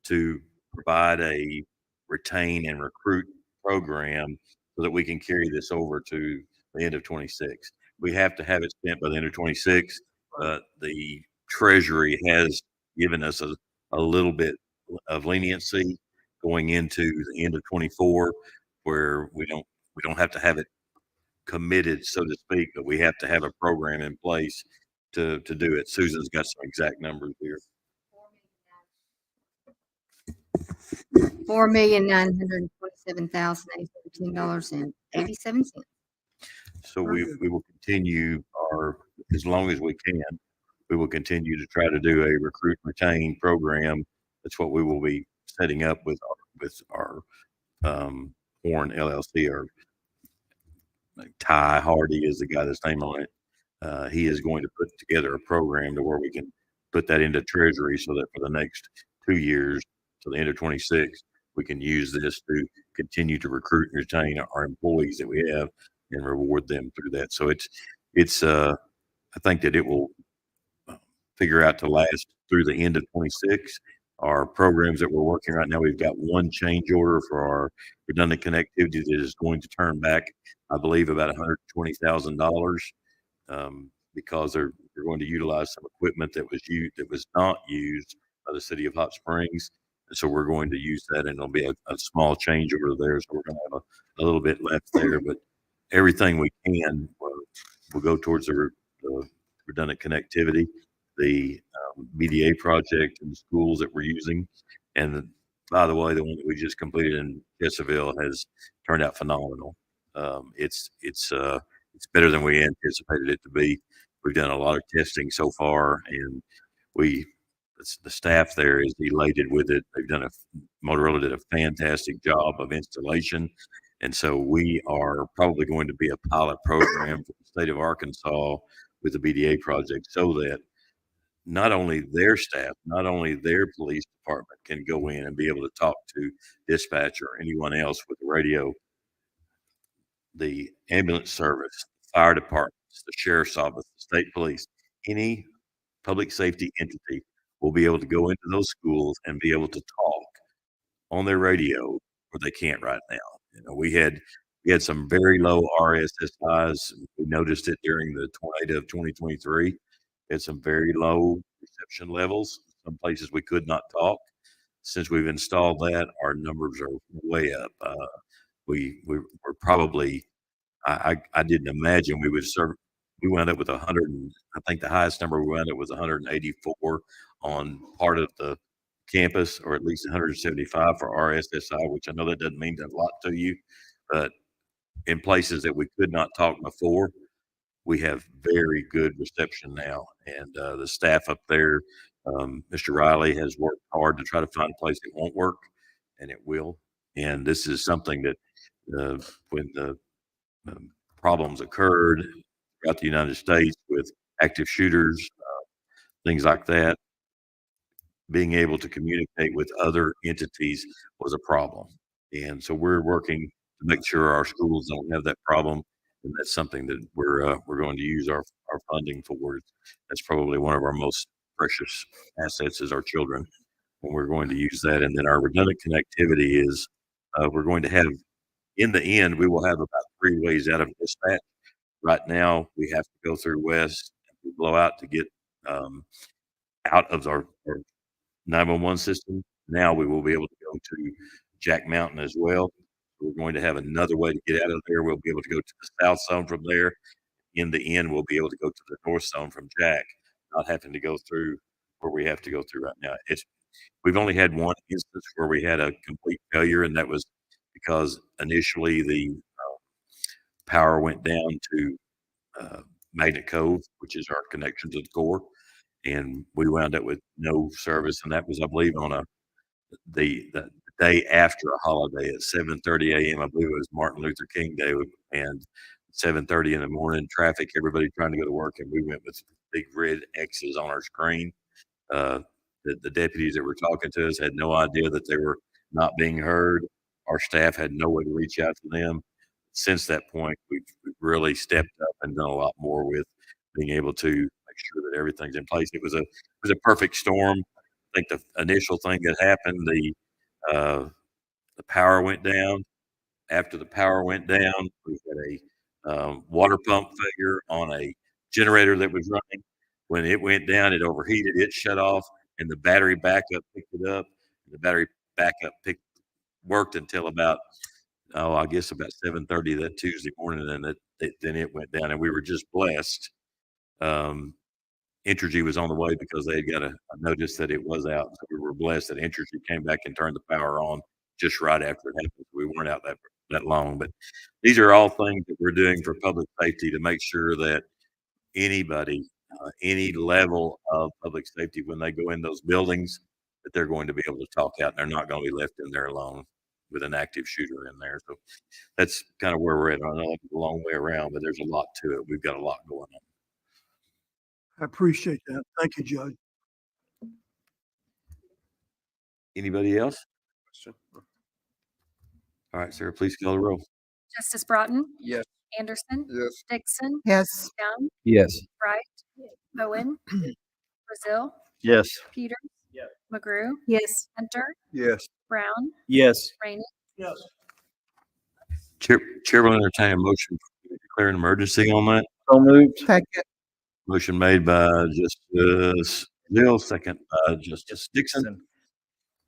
[SPEAKER 4] to provide a retain and recruit program so that we can carry this over to the end of 26. We have to have it spent by the end of 26, but the Treasury has given us a little bit of leniency going into the end of 24, where we don't have to have it committed, so to speak, but we have to have a program in place to do it. Susan's got some exact numbers here.
[SPEAKER 11] $4,927,813.87.
[SPEAKER 4] So we will continue as long as we can, we will continue to try to do a recruit and retain program. That's what we will be setting up with our Horn LLC, or Ty Hardy is the guy that's name on it. He is going to put together a program to where we can put that into Treasury so that for the next 2 years, to the end of 26, we can use this to continue to recruit and retain our employees that we have and reward them through that. So I think that it will figure out to last through the end of 26. Our programs that we're working right now, we've got one change order for our redundant connectivity that is going to turn back, I believe, about $120,000 because they're going to utilize some equipment that was not used by the city of Hot Springs. And so we're going to use that, and it'll be a small change order there. So we're going to have a little bit left there, but everything we can will go towards the redundant connectivity, the BDA project in the schools that we're using. And by the way, the one that we just completed in Jesseville has turned out phenomenal. It's better than we anticipated it to be. We've done a lot of testing so far, and the staff there is elated with it. Motorola did a fantastic job of installation. And so we are probably going to be a pilot program for the state of Arkansas with the BDA project, so that not only their staff, not only their police department can go in and be able to talk to dispatch or anyone else with the radio, the ambulance service, fire departments, the sheriff's office, the state police, any public safety entity will be able to go into those schools and be able to talk on their radio where they can't right now. You know, we had some very low RSSIs. We noticed it during the tornado of 2023. We had some very low reception levels. Some places we could not talk. Since we've installed that, our numbers are way up. We're probably, I didn't imagine we would serve. We wound up with 100. I think the highest number we wound up was 184 on part of the campus, or at least 175 for RSSI, which I know that doesn't mean a lot to you, but in places that we could not talk before, we have very good reception now. And the staff up there, Mr. Riley has worked hard to try to find a place that won't work, and it will. And this is something that when the problems occurred throughout the United States with active shooters, things like that, being able to communicate with other entities was a problem. And so we're working to make sure our schools don't have that problem. And that's something that we're going to use our funding for. That's probably one of our most precious assets is our children. And we're going to use that. And then our redundant connectivity is we're going to have, in the end, we will have about 3 ways out of dispatch. Right now, we have to go through West and blow out to get out of our 911 system. Now we will be able to go to Jack Mountain as well. We're going to have another way to get out of there. We'll be able to go to the south zone from there. In the end, we'll be able to go to the north zone from Jack, not having to go through where we have to go through right now. We've only had one instance where we had a complete failure, and that was because initially the power went down to Magnet Cove, which is our connection to the core, and we wound up with no service. And that was, I believe, on the day after a holiday at 7:30 a.m. I believe it was Martin Luther King Day, and 7:30 in the morning, traffic, everybody trying to go to work, and we went with big red X's on our screen. The deputies that were talking to us had no idea that they were not being heard. Our staff had no way to reach out to them. Since that point, we've really stepped up and done a lot more with being able to make sure that everything's in place. It was a perfect storm. I think the initial thing that happened, the power went down. After the power went down, we had a water pump failure on a generator that was running. When it went down, it overheated, it shut off, and the battery backup picked it up. The battery backup worked until about, I guess about 7:30 that Tuesday morning, and then it went down, and we were just blessed. Entergy was on the way because they had got a notice that it was out. So we were blessed that Entergy came back and turned the power on just right after it happened. We weren't out that long, but these are all things that we're doing for public safety to make sure that anybody, any level of public safety, when they go in those buildings, that they're going to be able to talk out, and they're not going to be left in there alone with an active shooter in there. So that's kind of where we're at. I know it's a long way around, but there's a lot to it. We've got a lot going on.
[SPEAKER 9] I appreciate that. Thank you, Judge.
[SPEAKER 4] Anybody else?
[SPEAKER 1] Question?
[SPEAKER 4] All right, Sarah, please call the roll.
[SPEAKER 6] Justice Broughton,
[SPEAKER 1] Yes.
[SPEAKER 6] Anderson,
[SPEAKER 8] Yes.
[SPEAKER 6] Dixon,
[SPEAKER 11] Yes.
[SPEAKER 6] Young,
[SPEAKER 7] Yes.
[SPEAKER 6] Wright, Owen, Brazil,
[SPEAKER 3] Yes.
[SPEAKER 6] Peters, McGrew,
[SPEAKER 11] Yes.
[SPEAKER 6] Hunter,
[SPEAKER 8] Yes.
[SPEAKER 6] Brown,
[SPEAKER 7] Yes.
[SPEAKER 6] Rainey.
[SPEAKER 9] Yes.
[SPEAKER 4] Chair will entertain a motion to declare an emergency on that.
[SPEAKER 3] So moved.
[SPEAKER 11] Second.
[SPEAKER 4] Motion made by Justice Hill, second by Justice Dixon.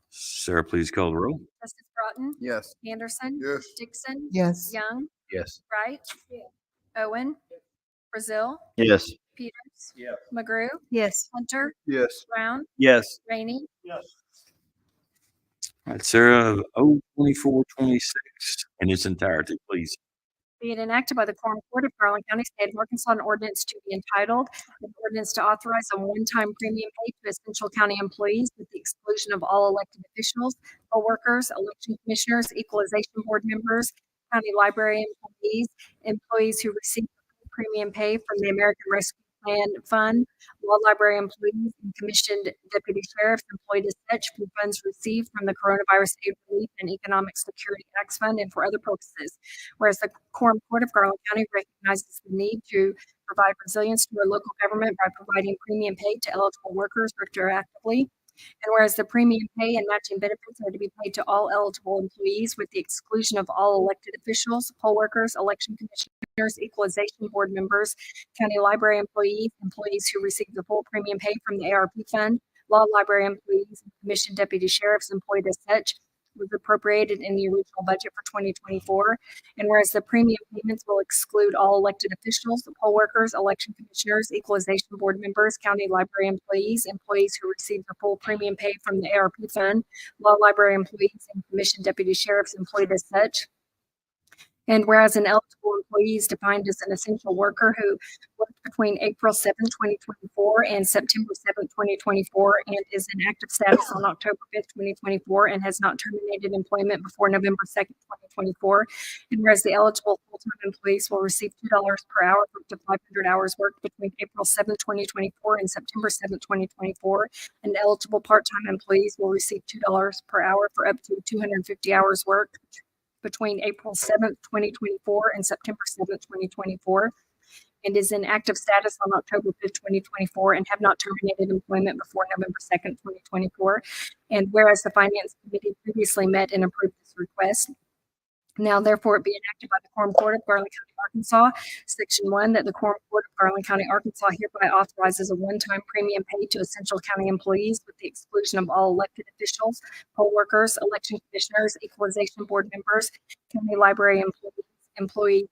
[SPEAKER 4] Sarah, please call the roll.
[SPEAKER 6] Justice Broughton,
[SPEAKER 1] Yes.
[SPEAKER 6] Anderson,
[SPEAKER 8] Yes.
[SPEAKER 6] Dixon,
[SPEAKER 11] Yes.
[SPEAKER 6] Young,
[SPEAKER 7] Yes.
[SPEAKER 6] Wright, Owen, Brazil,
[SPEAKER 3] Yes.
[SPEAKER 6] Peters, McGrew,
[SPEAKER 11] Yes.
[SPEAKER 6] Hunter,
[SPEAKER 8] Yes.
[SPEAKER 6] Brown,
[SPEAKER 7] Yes.
[SPEAKER 6] Rainey.
[SPEAKER 9] Yes.
[SPEAKER 4] All right, Sarah, 02426 in its entirety, please.
[SPEAKER 6] Be it enacted by the Quorum Court of Garland County, State of Arkansas, an ordinance to be entitled, an ordinance to authorize a one-time premium paid to essential county employees with the exclusion of all elected officials, poll workers, election commissioners, equalization board members, county library employees who receive premium pay from the American Rescue Plan Fund, law library employees, and commissioned deputy sheriffs employed as such from funds received from the Coronavirus Aid Relief and Economic Security Acts Fund and for other purposes. Whereas the Quorum Court of Garland County recognizes the need to provide resilience to our local government by providing premium pay to eligible workers retroactively. And whereas the premium pay and matching benefits are to be paid to all eligible employees with the exclusion of all elected officials, poll workers, election commissioners, equalization board members, county library employees, employees who receive the full premium pay from the ARP fund, law library employees, and commissioned deputy sheriffs employed as such, was appropriated in the original budget for 2024. And whereas the premium payments will exclude all elected officials, poll workers, election commissioners, equalization board members, county library employees, employees who receive the full premium pay from the ARP fund, law library employees, and commissioned deputy sheriffs employed as such. And whereas an eligible employee is defined as an essential worker who worked between April 7, 2024 and September 7, 2024 and is in active status on October 5, 2024 and has not terminated employment before November 2, 2024. And whereas the eligible full-time employees will receive $2 per hour for up to 500 hours worked between April 7, 2024 and September 7, 2024. And eligible part-time employees will receive $2 per hour for up to 250 hours worked between April 7th, 2024 and September 7th, 2024, and is in active status on October 5th, 2024, and have not terminated employment before November 2nd, 2024. And whereas the Finance Committee previously met and approved this request, now therefore it be enacted by the Quorum Court of Garland County, Arkansas, Section 1, that the Quorum Court of Garland County, Arkansas hereby authorizes a one-time premium paid to essential county employees with the exclusion of all elected officials, poll workers, election commissioners, equalization board members, county library employees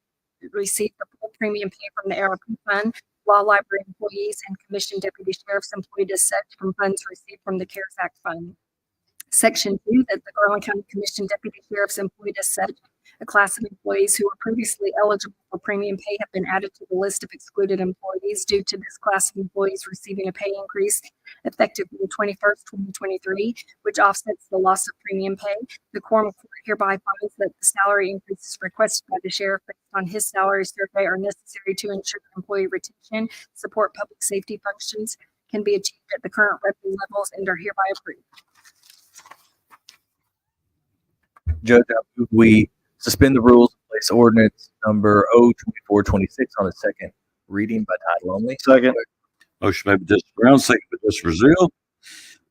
[SPEAKER 6] receive the full premium pay from the ARP fund, law library employees, and commissioned deputy sheriffs employed as such from funds received from the CARES Act fund. Section 2, that the Garland County Commission deputy sheriffs employed as such, a class of employees who were previously eligible for premium pay, have been added to the list of excluded employees due to this class of employees receiving a pay increase effective May 21st, 2023, which offsets the loss of premium pay. The Quorum Court hereby finds that the salary increases requested by the sheriff based on his salary survey are necessary to ensure employee retention, support public safety functions, can be achieved at the current revenue levels, and are hereby approved.
[SPEAKER 7] Judge, I move we suspend the rules and place ordinance number 02426 on its second reading by title only.
[SPEAKER 3] Second.
[SPEAKER 4] Motion made by Justice Brown, second by Justice Brazil.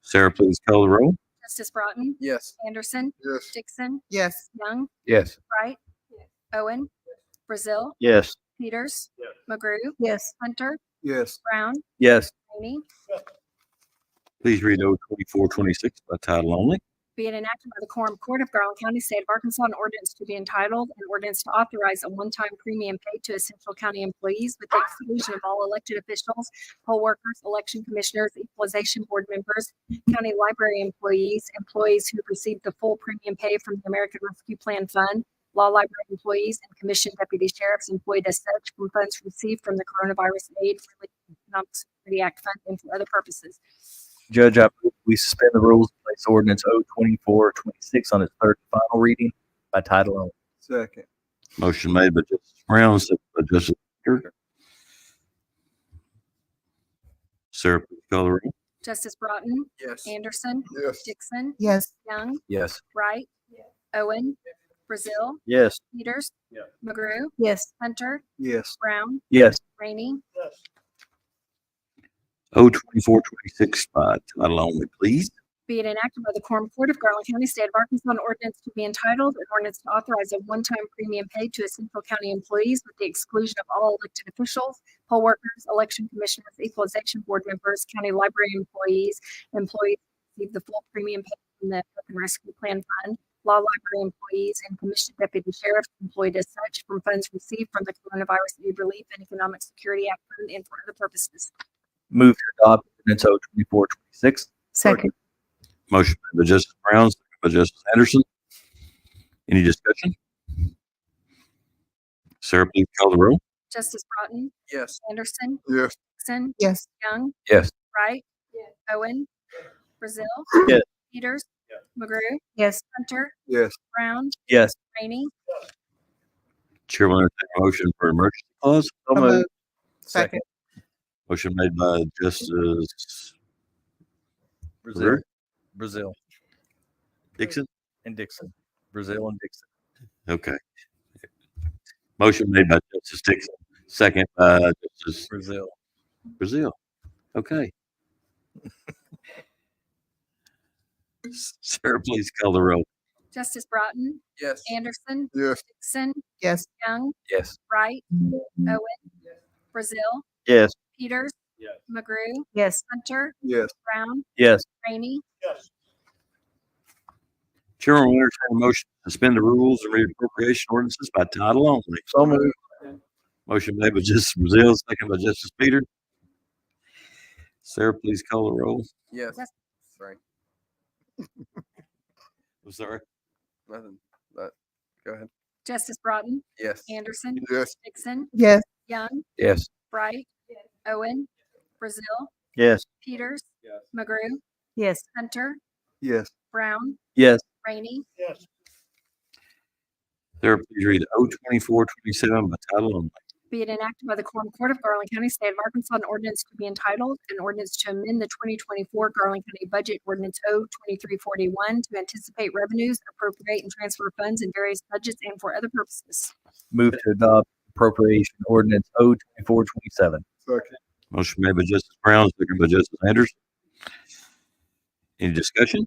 [SPEAKER 4] Sarah, please call the roll.
[SPEAKER 6] Justice Broughton,
[SPEAKER 1] Yes.
[SPEAKER 6] Anderson,
[SPEAKER 8] Yes.
[SPEAKER 6] Dixon,
[SPEAKER 11] Yes.
[SPEAKER 6] Young,
[SPEAKER 7] Yes.
[SPEAKER 6] Wright, Owen, Brazil,
[SPEAKER 3] Yes.
[SPEAKER 6] Peters, McGrew,
[SPEAKER 11] Yes.
[SPEAKER 6] Hunter,
[SPEAKER 8] Yes.
[SPEAKER 6] Brown,
[SPEAKER 7] Yes.
[SPEAKER 6] Rainey.
[SPEAKER 4] Please read 02426 by title only.
[SPEAKER 6] Be it enacted by the Quorum Court of Garland County, State of Arkansas, an ordinance to be entitled, an ordinance to authorize a one-time premium paid to essential county employees with the exclusion of all elected officials, poll workers, election commissioners, equalization board members, county library employees, employees who receive the full premium pay from the American Rescue Plan Fund, law library employees, and commissioned deputy sheriffs employed as such from funds received from the Coronavirus Aid Relief and Economic Security Act Fund and for other purposes.
[SPEAKER 7] Judge, I move we suspend the rules and place ordinance O 2426 on its third and final reading by title only.
[SPEAKER 8] Second.
[SPEAKER 4] Motion made by Justice Brown, second by Justice Baker. Sarah, please call the roll.
[SPEAKER 6] Justice Broughton,
[SPEAKER 1] Yes.
[SPEAKER 6] Anderson,
[SPEAKER 8] Yes.
[SPEAKER 6] Dixon,
[SPEAKER 11] Yes.
[SPEAKER 6] Young,
[SPEAKER 7] Yes.
[SPEAKER 6] Wright, Owen, Brazil,
[SPEAKER 3] Yes.
[SPEAKER 6] Peters,
[SPEAKER 4] Yeah.
[SPEAKER 6] McGrew,
[SPEAKER 11] Yes.
[SPEAKER 6] Hunter,
[SPEAKER 8] Yes.
[SPEAKER 6] Brown,
[SPEAKER 7] Yes.
[SPEAKER 6] Rainey,
[SPEAKER 4] O 2426 by title only, please.
[SPEAKER 6] be it enacted by the Quorum Court of Garland County, State of Arkansas, an ordinance to be entitled, an ordinance to authorize a one-time premium paid to essential county employees with the exclusion of all elected officials, poll workers, election commissioners, equalization board members, county library employees who receive the full premium paid from the American Rescue Plan Fund, law library employees, and commissioned deputy sheriffs employed as such from funds received from the Coronavirus Aid Relief and Economic Security Act Fund and for other purposes.
[SPEAKER 7] Move to adopt ordinance O 2426.
[SPEAKER 11] Second.
[SPEAKER 4] Motion made by Justice Brown, second by Justice Anderson. Any discussion? Sarah, please call the roll.
[SPEAKER 6] Justice Broughton,
[SPEAKER 1] Yes.
[SPEAKER 6] Anderson,
[SPEAKER 8] Yes.
[SPEAKER 6] Dixon,
[SPEAKER 11] Yes.
[SPEAKER 6] Young,
[SPEAKER 7] Yes.
[SPEAKER 6] Wright, Owen, Brazil,
[SPEAKER 7] Yes.
[SPEAKER 6] Peters, McGrew,
[SPEAKER 11] Yes.
[SPEAKER 6] Hunter,
[SPEAKER 8] Yes.
[SPEAKER 6] Brown,
[SPEAKER 7] Yes.
[SPEAKER 6] Rainey,
[SPEAKER 4] Chair will entertain a motion for emergency clause.
[SPEAKER 7] So moved.
[SPEAKER 11] Second.
[SPEAKER 4] Motion made by Justice
[SPEAKER 7] Brazil. Brazil
[SPEAKER 4] Dixon.
[SPEAKER 7] and Dixon. Brazil and Dixon.
[SPEAKER 4] Okay. Motion made by Justice Dixon, second by Justice
[SPEAKER 7] Brazil.
[SPEAKER 4] Brazil. Okay. Sarah, please call the roll.
[SPEAKER 6] Justice Broughton,
[SPEAKER 1] Yes.
[SPEAKER 6] Anderson,
[SPEAKER 8] Yes.
[SPEAKER 6] Dixon,
[SPEAKER 11] Yes.
[SPEAKER 6] Young,
[SPEAKER 7] Yes.
[SPEAKER 6] Wright, Owen, Brazil,
[SPEAKER 3] Yes.
[SPEAKER 6] Peters, McGrew,
[SPEAKER 11] Yes.
[SPEAKER 6] Hunter,
[SPEAKER 8] Yes.
[SPEAKER 6] Brown,
[SPEAKER 7] Yes.
[SPEAKER 6] Rainey,
[SPEAKER 4] Chair will entertain a motion to suspend the rules and read appropriation ordinances by title only.
[SPEAKER 7] So moved.
[SPEAKER 4] Motion made by Justice Brazil, second by Justice Peter. Sarah, please call the roll.
[SPEAKER 1] Yes.
[SPEAKER 6] Yes.
[SPEAKER 1] Sorry.
[SPEAKER 4] I'm sorry.
[SPEAKER 1] Nothing. But go ahead.
[SPEAKER 6] Justice Broughton,
[SPEAKER 1] Yes.
[SPEAKER 6] Anderson,
[SPEAKER 8] Yes.
[SPEAKER 6] Dixon,
[SPEAKER 11] Yes.
[SPEAKER 6] Young,
[SPEAKER 7] Yes.
[SPEAKER 6] Wright, Owen, Brazil,
[SPEAKER 3] Yes.
[SPEAKER 6] Peters, McGrew,
[SPEAKER 11] Yes.
[SPEAKER 6] Hunter,
[SPEAKER 8] Yes.
[SPEAKER 6] Brown,
[SPEAKER 7] Yes.
[SPEAKER 6] Rainey,
[SPEAKER 4] Sarah, please read O 2427 by title only.
[SPEAKER 6] be it enacted by the Quorum Court of Garland County, State of Arkansas, an ordinance to be entitled, an ordinance to amend the 2024 Garland County Budget Ordinance O 2341 to anticipate revenues, appropriate and transfer funds in various budgets and for other purposes.
[SPEAKER 7] Move to adopt appropriation ordinance O 2427.
[SPEAKER 8] Second.
[SPEAKER 4] Motion made by Justice Brown, second by Justice Anderson. Any discussion?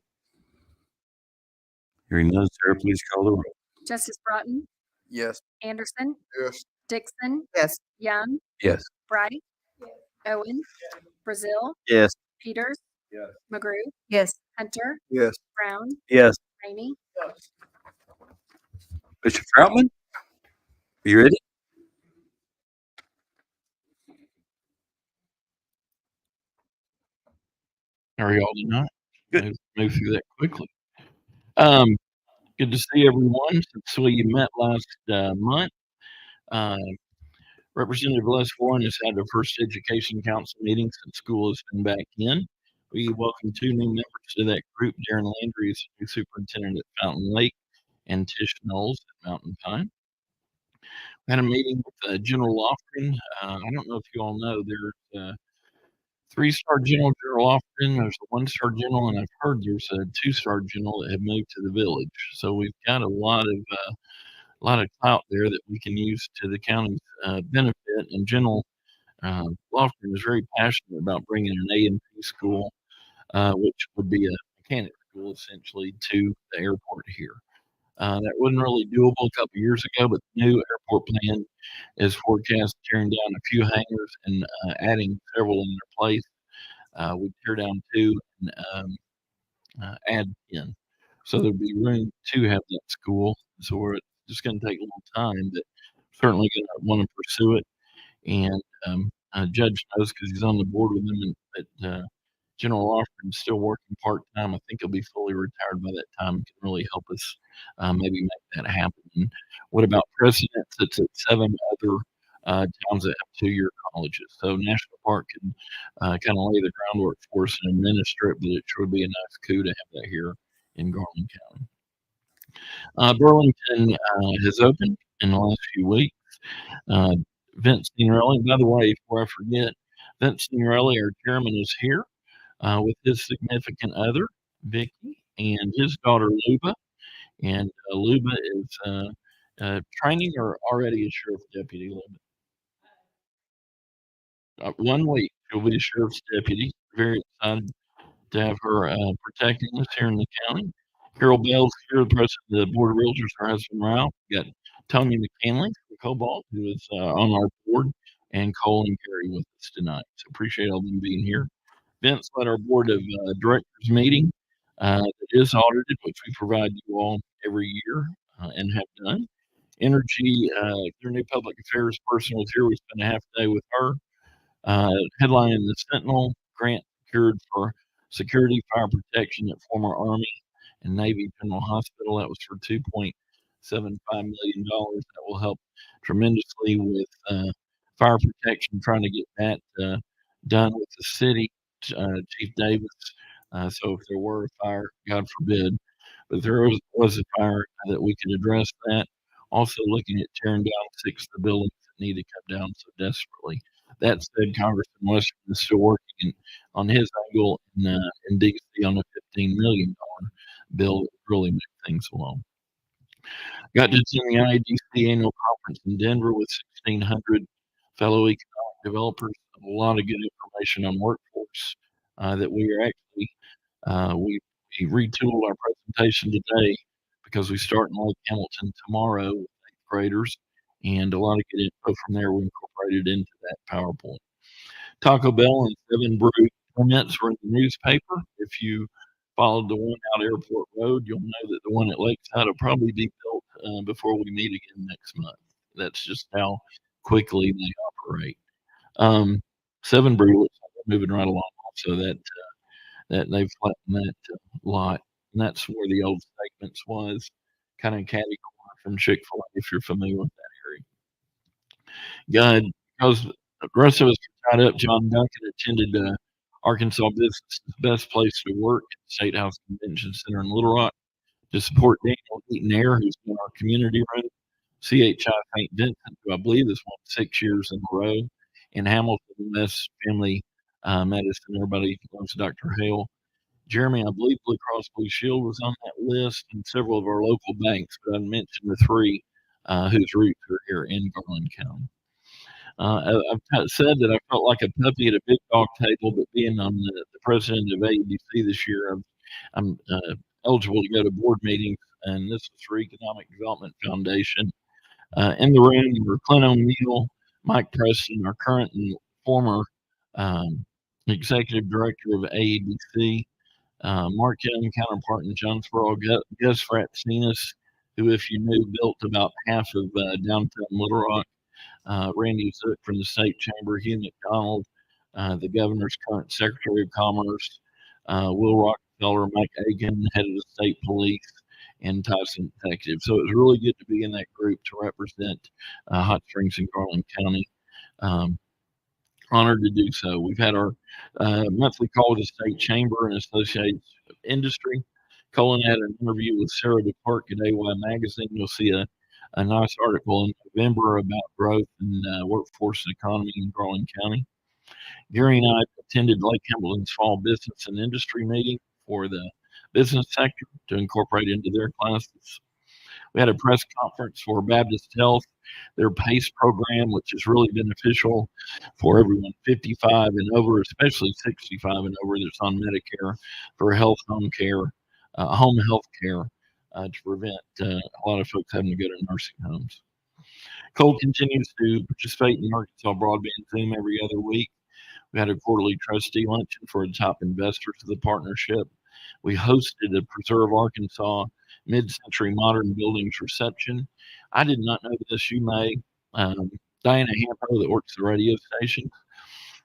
[SPEAKER 4] Hearing none, Sarah, please call the roll.
[SPEAKER 6] Justice Broughton,
[SPEAKER 1] Yes.
[SPEAKER 6] Anderson,
[SPEAKER 8] Yes.
[SPEAKER 6] Dixon,
[SPEAKER 11] Yes.
[SPEAKER 6] Young,
[SPEAKER 7] Yes.
[SPEAKER 6] Wright, Owen, Brazil,
[SPEAKER 3] Yes.
[SPEAKER 6] Peters,
[SPEAKER 8] Yes.
[SPEAKER 6] McGrew,
[SPEAKER 11] Yes.
[SPEAKER 6] Hunter,
[SPEAKER 8] Yes.
[SPEAKER 6] Brown,
[SPEAKER 7] Yes.
[SPEAKER 6] Rainey,
[SPEAKER 4] Bishop Troutman, are you ready?
[SPEAKER 12] Are y'all tonight?
[SPEAKER 4] Good.
[SPEAKER 12] Move through that quickly. Good to see everyone since we met last month. Representative Les Warren has had her first education council meeting since school has been back in. We welcome 2 new members to that group. Darren Landry is new superintendent at Fountain Lake and Tish Knowles at Mountain Pine. We had a meeting with General Lofgren. I don't know if you all know, there's 3-star general offering. There's a 1-star general, and I've heard there's a 2-star general that have moved to the village. So we've got a lot of clout there that we can use to the county's benefit. And General Lofgren is very passionate about bringing an A&P school, which would be a mechanic school essentially, to the airport here. That wasn't really doable a couple years ago, but the new airport plan is forecast tearing down a few hangars and adding several in their place. We tear down 2 and add 10. So there'll be room to have that school. So we're just going to take a little time, but certainly going to want to pursue it. And Judge knows because he's on the board with them, but General Lofgren's still working part-time. I think he'll be fully retired by that time. He can really help us maybe make that happen. And what about precedents? It's at 7 other towns that have 2-year colleges. So National Park can kind of lay the groundwork for us and administer it, but it sure would be a nice coup to have that here in Garland County. Burlington has opened in the last few weeks. Vince Signorelli, by the way, before I forget, Vince Signorelli, our chairman, is here with his significant other, Vicky, and his daughter, Luba. And Luba is training or already a sheriff's deputy, Luba. 1 week, she'll be a sheriff's deputy. Very excited to have her protecting us here in the county. Carol Bell's here, the president of the Board of Realtors, her husband Ralph. We got Tony McKinley from Cobalt, who is on our board, and Cole and Gary with us tonight. So appreciate all them being here. Vince led our board of directors meeting that is audited, which we provide you all every year and have done. Energy, their new public affairs person was here. We spent a half day with her. Headlining the Sentinel grant secured for security fire protection at former Army and Navy General Hospital. That was for $2.75 million. That will help tremendously with fire protection, trying to get that done with the city, Chief Davis. So if there were a fire, God forbid, but there was a fire that we could address that. Also looking at tearing down 6 of the buildings that need to come down so desperately. That said, Congressman Western is still working on his angle in D.C. on a $15 million bill that really move things along. Got to attend the IADC annual conference in Denver with 1,600 fellow economic developers. A lot of good information on workforce that we are actually, we retooled our presentation today because we start in Lake Hamilton tomorrow with 8th graders, and a lot of good info from there we incorporated into that PowerPoint. Taco Bell and 7 Brew permits were in the newspaper. If you followed the one out Airport Road, you'll know that the one at Lakeside will probably be built before we meet again next month. That's just how quickly they operate. 7 Brew looks like they're moving right along. So that they've flattened that lot, and that's where the old Statements was, kind of catty corner from Chick-fil-A, if you're familiar with that area. God, because the rest of us are tied up, John Duncan attended Arkansas Business Best Place to Work at the State House Convention Center in Little Rock to support Daniel Eaton Air, who's in our community room. CHI St. Vincent, who I believe has won 6 years in a row, and Hamilton West Family Medicine. Everybody loves Dr. Hale. Jeremy, I believe Blue Cross Blue Shield was on that list, and several of our local banks, but I mentioned the 3 whose roots are here in Garland County. I've said that I felt like a puppy at a big dog table, but being on the president of AEDC this year, I'm eligible to go to board meetings, and this is for Economic Development Foundation. In the room were Clint O'Neill, Mike Preston, our current and former executive director of AEDC, Mark Young, counterpart in Jonesboro, Gus Fratsinas, who, if you knew, built about half of downtown Little Rock, Randy Zook from the State Chamber, Hugh McDonald, the governor's current Secretary of Commerce, Will Rockefeller, Mike Aiken, head of the state police, and Tyson Detective. So it was really good to be in that group to represent Hot Springs in Garland County. Honored to do so. We've had our monthly call with the State Chamber and Associated Industry. Colin had an interview with Sarah DePark at AY Magazine. You'll see a nice article in November about growth and workforce and economy in Garland County. Gary and I attended Lake Hamilton's fall business and industry meeting for the business sector to incorporate into their classes. We had a press conference for Baptist Health, their PACE program, which is really beneficial for everyone 55 and over, especially 65 and over that's on Medicare for home health care to prevent a lot of folks having to go to nursing homes. Cole continues to participate in the Arkansas Broadband Zoom every other week. We had a quarterly trustee luncheon for the top investors of the partnership. We hosted a Preserve Arkansas mid-century modern buildings reception. I did not know this. You may. Diana Hampo, that works at the radio station,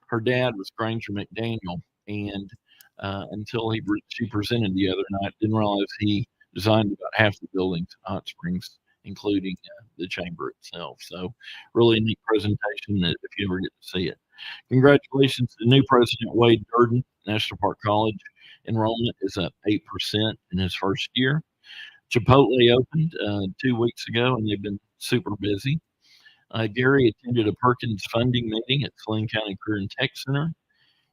[SPEAKER 12] her dad was Granger McDaniel, and until she presented the other night, didn't realize he designed about half the buildings in Hot Springs including the chamber itself. So really neat presentation if you ever get to see it. Congratulations to new president Wade Durden. National Park College enrollment is up 8% in his first year. Chipotle opened 2 weeks ago, and they've been super busy. Gary attended a Perkins funding meeting at Saline County Career and Tech Center.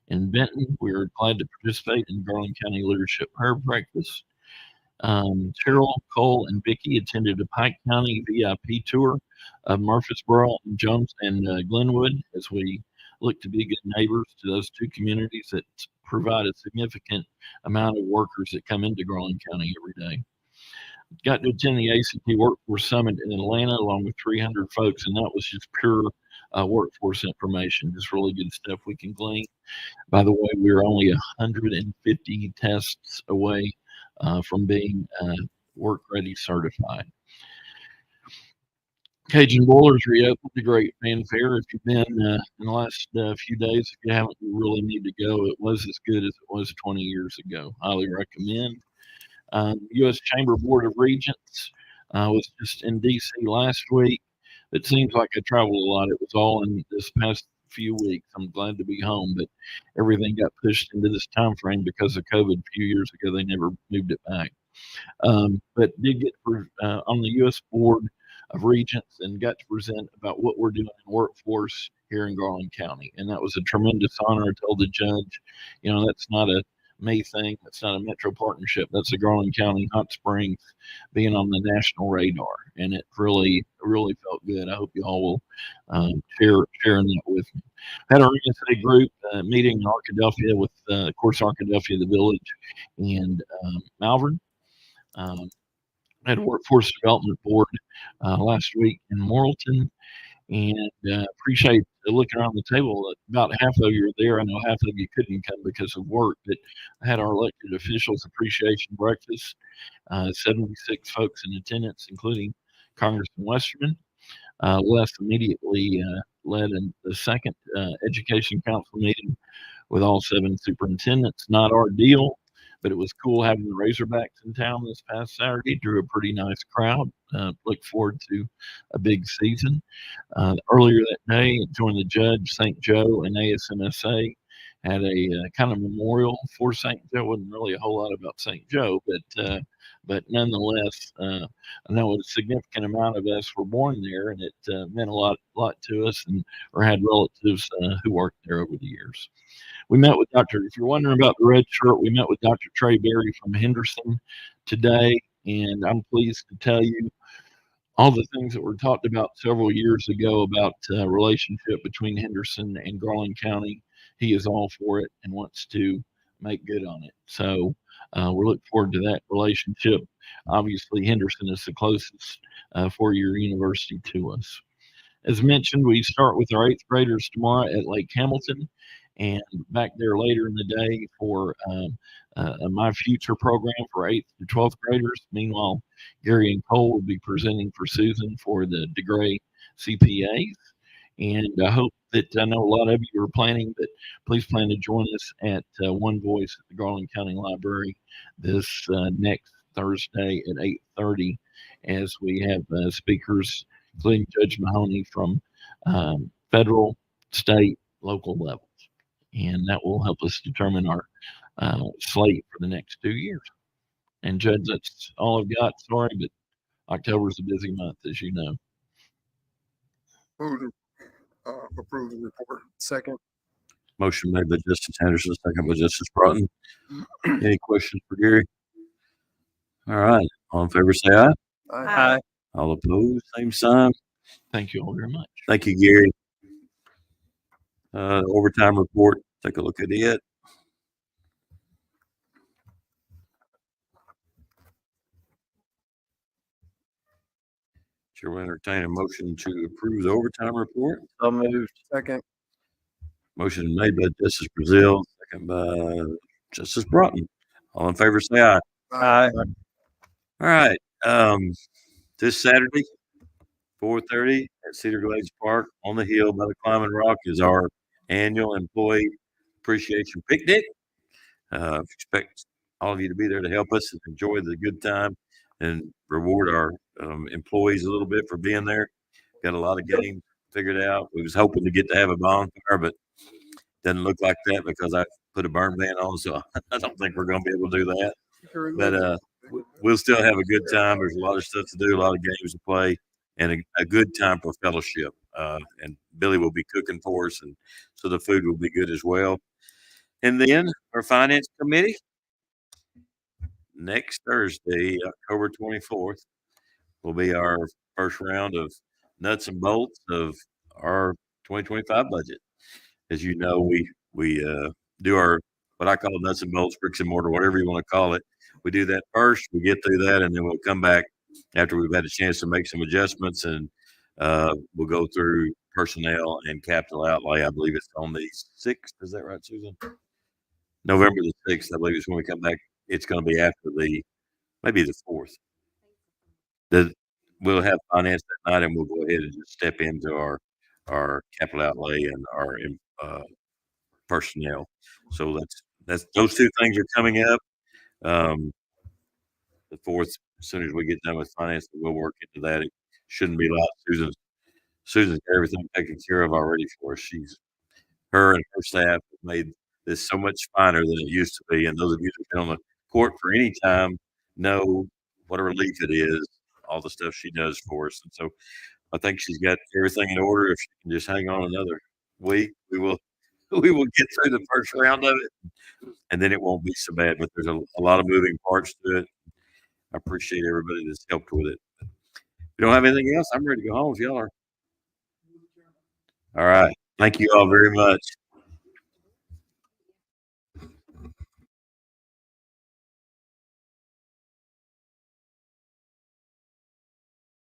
[SPEAKER 12] In Benton, we are glad to participate in Garland County Leadership Prayer Breakfast. Cheryl, Cole, and Vicki attended a Pike County VIP tour of Murfreesboro and Jones and Glenwood as we look to be good neighbors to those two communities that provide a significant amount of workers that come into Garland County every day. Got to attend the ACT Workforce Summit in Atlanta along with 300 folks, and that was just pure workforce information, just really good stuff we can glean. By the way, we're only 150 tests away from being work ready certified. Cajun Boilers reopened to great fanfare. If you've been in the last few days, if you haven't, you really need to go. It was as good as it was 20 years ago. Highly recommend. U.S. Chamber Board of Regents was just in D.C. last week. It seems like I traveled a lot. It was all in this past few weeks. I'm glad to be home, but everything got pushed into this time frame because of COVID a few years ago. They never moved it back. But did get on the U.S. Board of Regents and got to present about what we're doing in workforce here in Garland County. And that was a tremendous honor. I told the judge, that's not a me thing. That's not a metro partnership. That's a Garland County Hot Springs being on the national radar. And it really felt good. I hope you all will sharing that with me. Had our NSA group meeting in Arkadelphia with, of course, Arkadelphia, the village, and Malvern. Had a workforce development board last week in Morrilton, and appreciate looking around the table. About half of you are there. I know half of you couldn't come because of work, but I had our elected officials appreciation breakfast. 76 folks in attendance, including Congressman Westerman. Les immediately led in the second education council meeting with all 7 superintendents. Not our deal, but it was cool having the Razorbacks in town this past Saturday. Drew a pretty nice crowd. Look forward to a big season. Earlier that day, joined the judge, St. Joe, and ASMSA had a kind of memorial for St. Joe. Wasn't really a whole lot about St. Joe, but nonetheless, I know a significant amount of us were born there, and it meant a lot to us, or had relatives who worked there over the years. We met with if you're wondering about the red shirt, we met with Dr. Trey Berry from Henderson today, and I'm pleased to tell you all the things that were talked about several years ago about relationship between Henderson and Garland County. He is all for it and wants to make good on it. So we're looking forward to that relationship. Obviously, Henderson is the closest four-year university to us. As mentioned, we start with our 8th graders tomorrow at Lake Hamilton, and back there later in the day for My Future program for 8th to 12th graders. Meanwhile, Gary and Cole will be presenting for Susan for the DeGray CPAs. And I hope that I know a lot of you are planning, but please plan to join us at One Voice at the Garland County Library this next Thursday at 8:30 as we have speakers, including Judge Mahoney from federal, state, local levels. And that will help us determine our slate for the next 2 years. And Judge, that's all I've got. Sorry, but October is a busy month, as you know.
[SPEAKER 8] Move to approve the report.
[SPEAKER 1] Second.
[SPEAKER 4] Motion made by Justice Anderson, second by Justice Broughton. Any questions for Gary? All right. All in favor, say aye.
[SPEAKER 1] Aye.
[SPEAKER 4] All opposed, same sign.
[SPEAKER 12] Thank you all very much.
[SPEAKER 4] Thank you, Gary. Overtime report, take a look at it. Chair will entertain a motion to approve the overtime report.
[SPEAKER 3] So moved.
[SPEAKER 1] Second.
[SPEAKER 4] Motion made by Justice Brazil, second by Justice Broughton. All in favor, say aye.
[SPEAKER 3] Aye.
[SPEAKER 4] All right. This Saturday, 4:30 at Cedar Glades Park on the hill by the Climbing Rock is our annual employee appreciation picnic. Expect all of you to be there to help us and enjoy the good time and reward our employees a little bit for being there. Got a lot of games figured out. We was hoping to get to have a bonfire, but doesn't look like that because I put a burn ban on, so I don't think we're going to be able to do that. But we'll still have a good time. There's a lot of stuff to do, a lot of games to play, and a good time for fellowship. And Billy will be cooking for us, and so the food will be good as well. And then our finance committee next Thursday, October 24th, will be our first round of nuts and bolts of our 2025 budget. As you know, we do our what I call nuts and bolts, bricks and mortar, whatever you want to call it. We do that first. We get through that, and then we'll come back after we've had a chance to make some adjustments, and we'll go through personnel and capital outlay. I believe it's on the 6th. Is that right, Susan? November the 6th, I believe, is when we come back. It's going to be after maybe the 4th. We'll have finance that night, and we'll go ahead and just step into our capital outlay and our personnel. So that's those two things are coming up. The 4th, as soon as we get done with finance, we'll work into that. It shouldn't be a lot. Susan's got everything taken care of already for us. Her and her staff have made this so much finer than it used to be. And those of you who've been on the court for any time know what a relief it is, all the stuff she does for us. And so I think she's got everything in order. If she can just hang on another week, we will get through the first round of it, and then it won't be so bad. But there's a lot of moving parts to it. I appreciate everybody that's helped with it. If you don't have anything else, I'm ready to go home if y'all are. All right. Thank you all very much.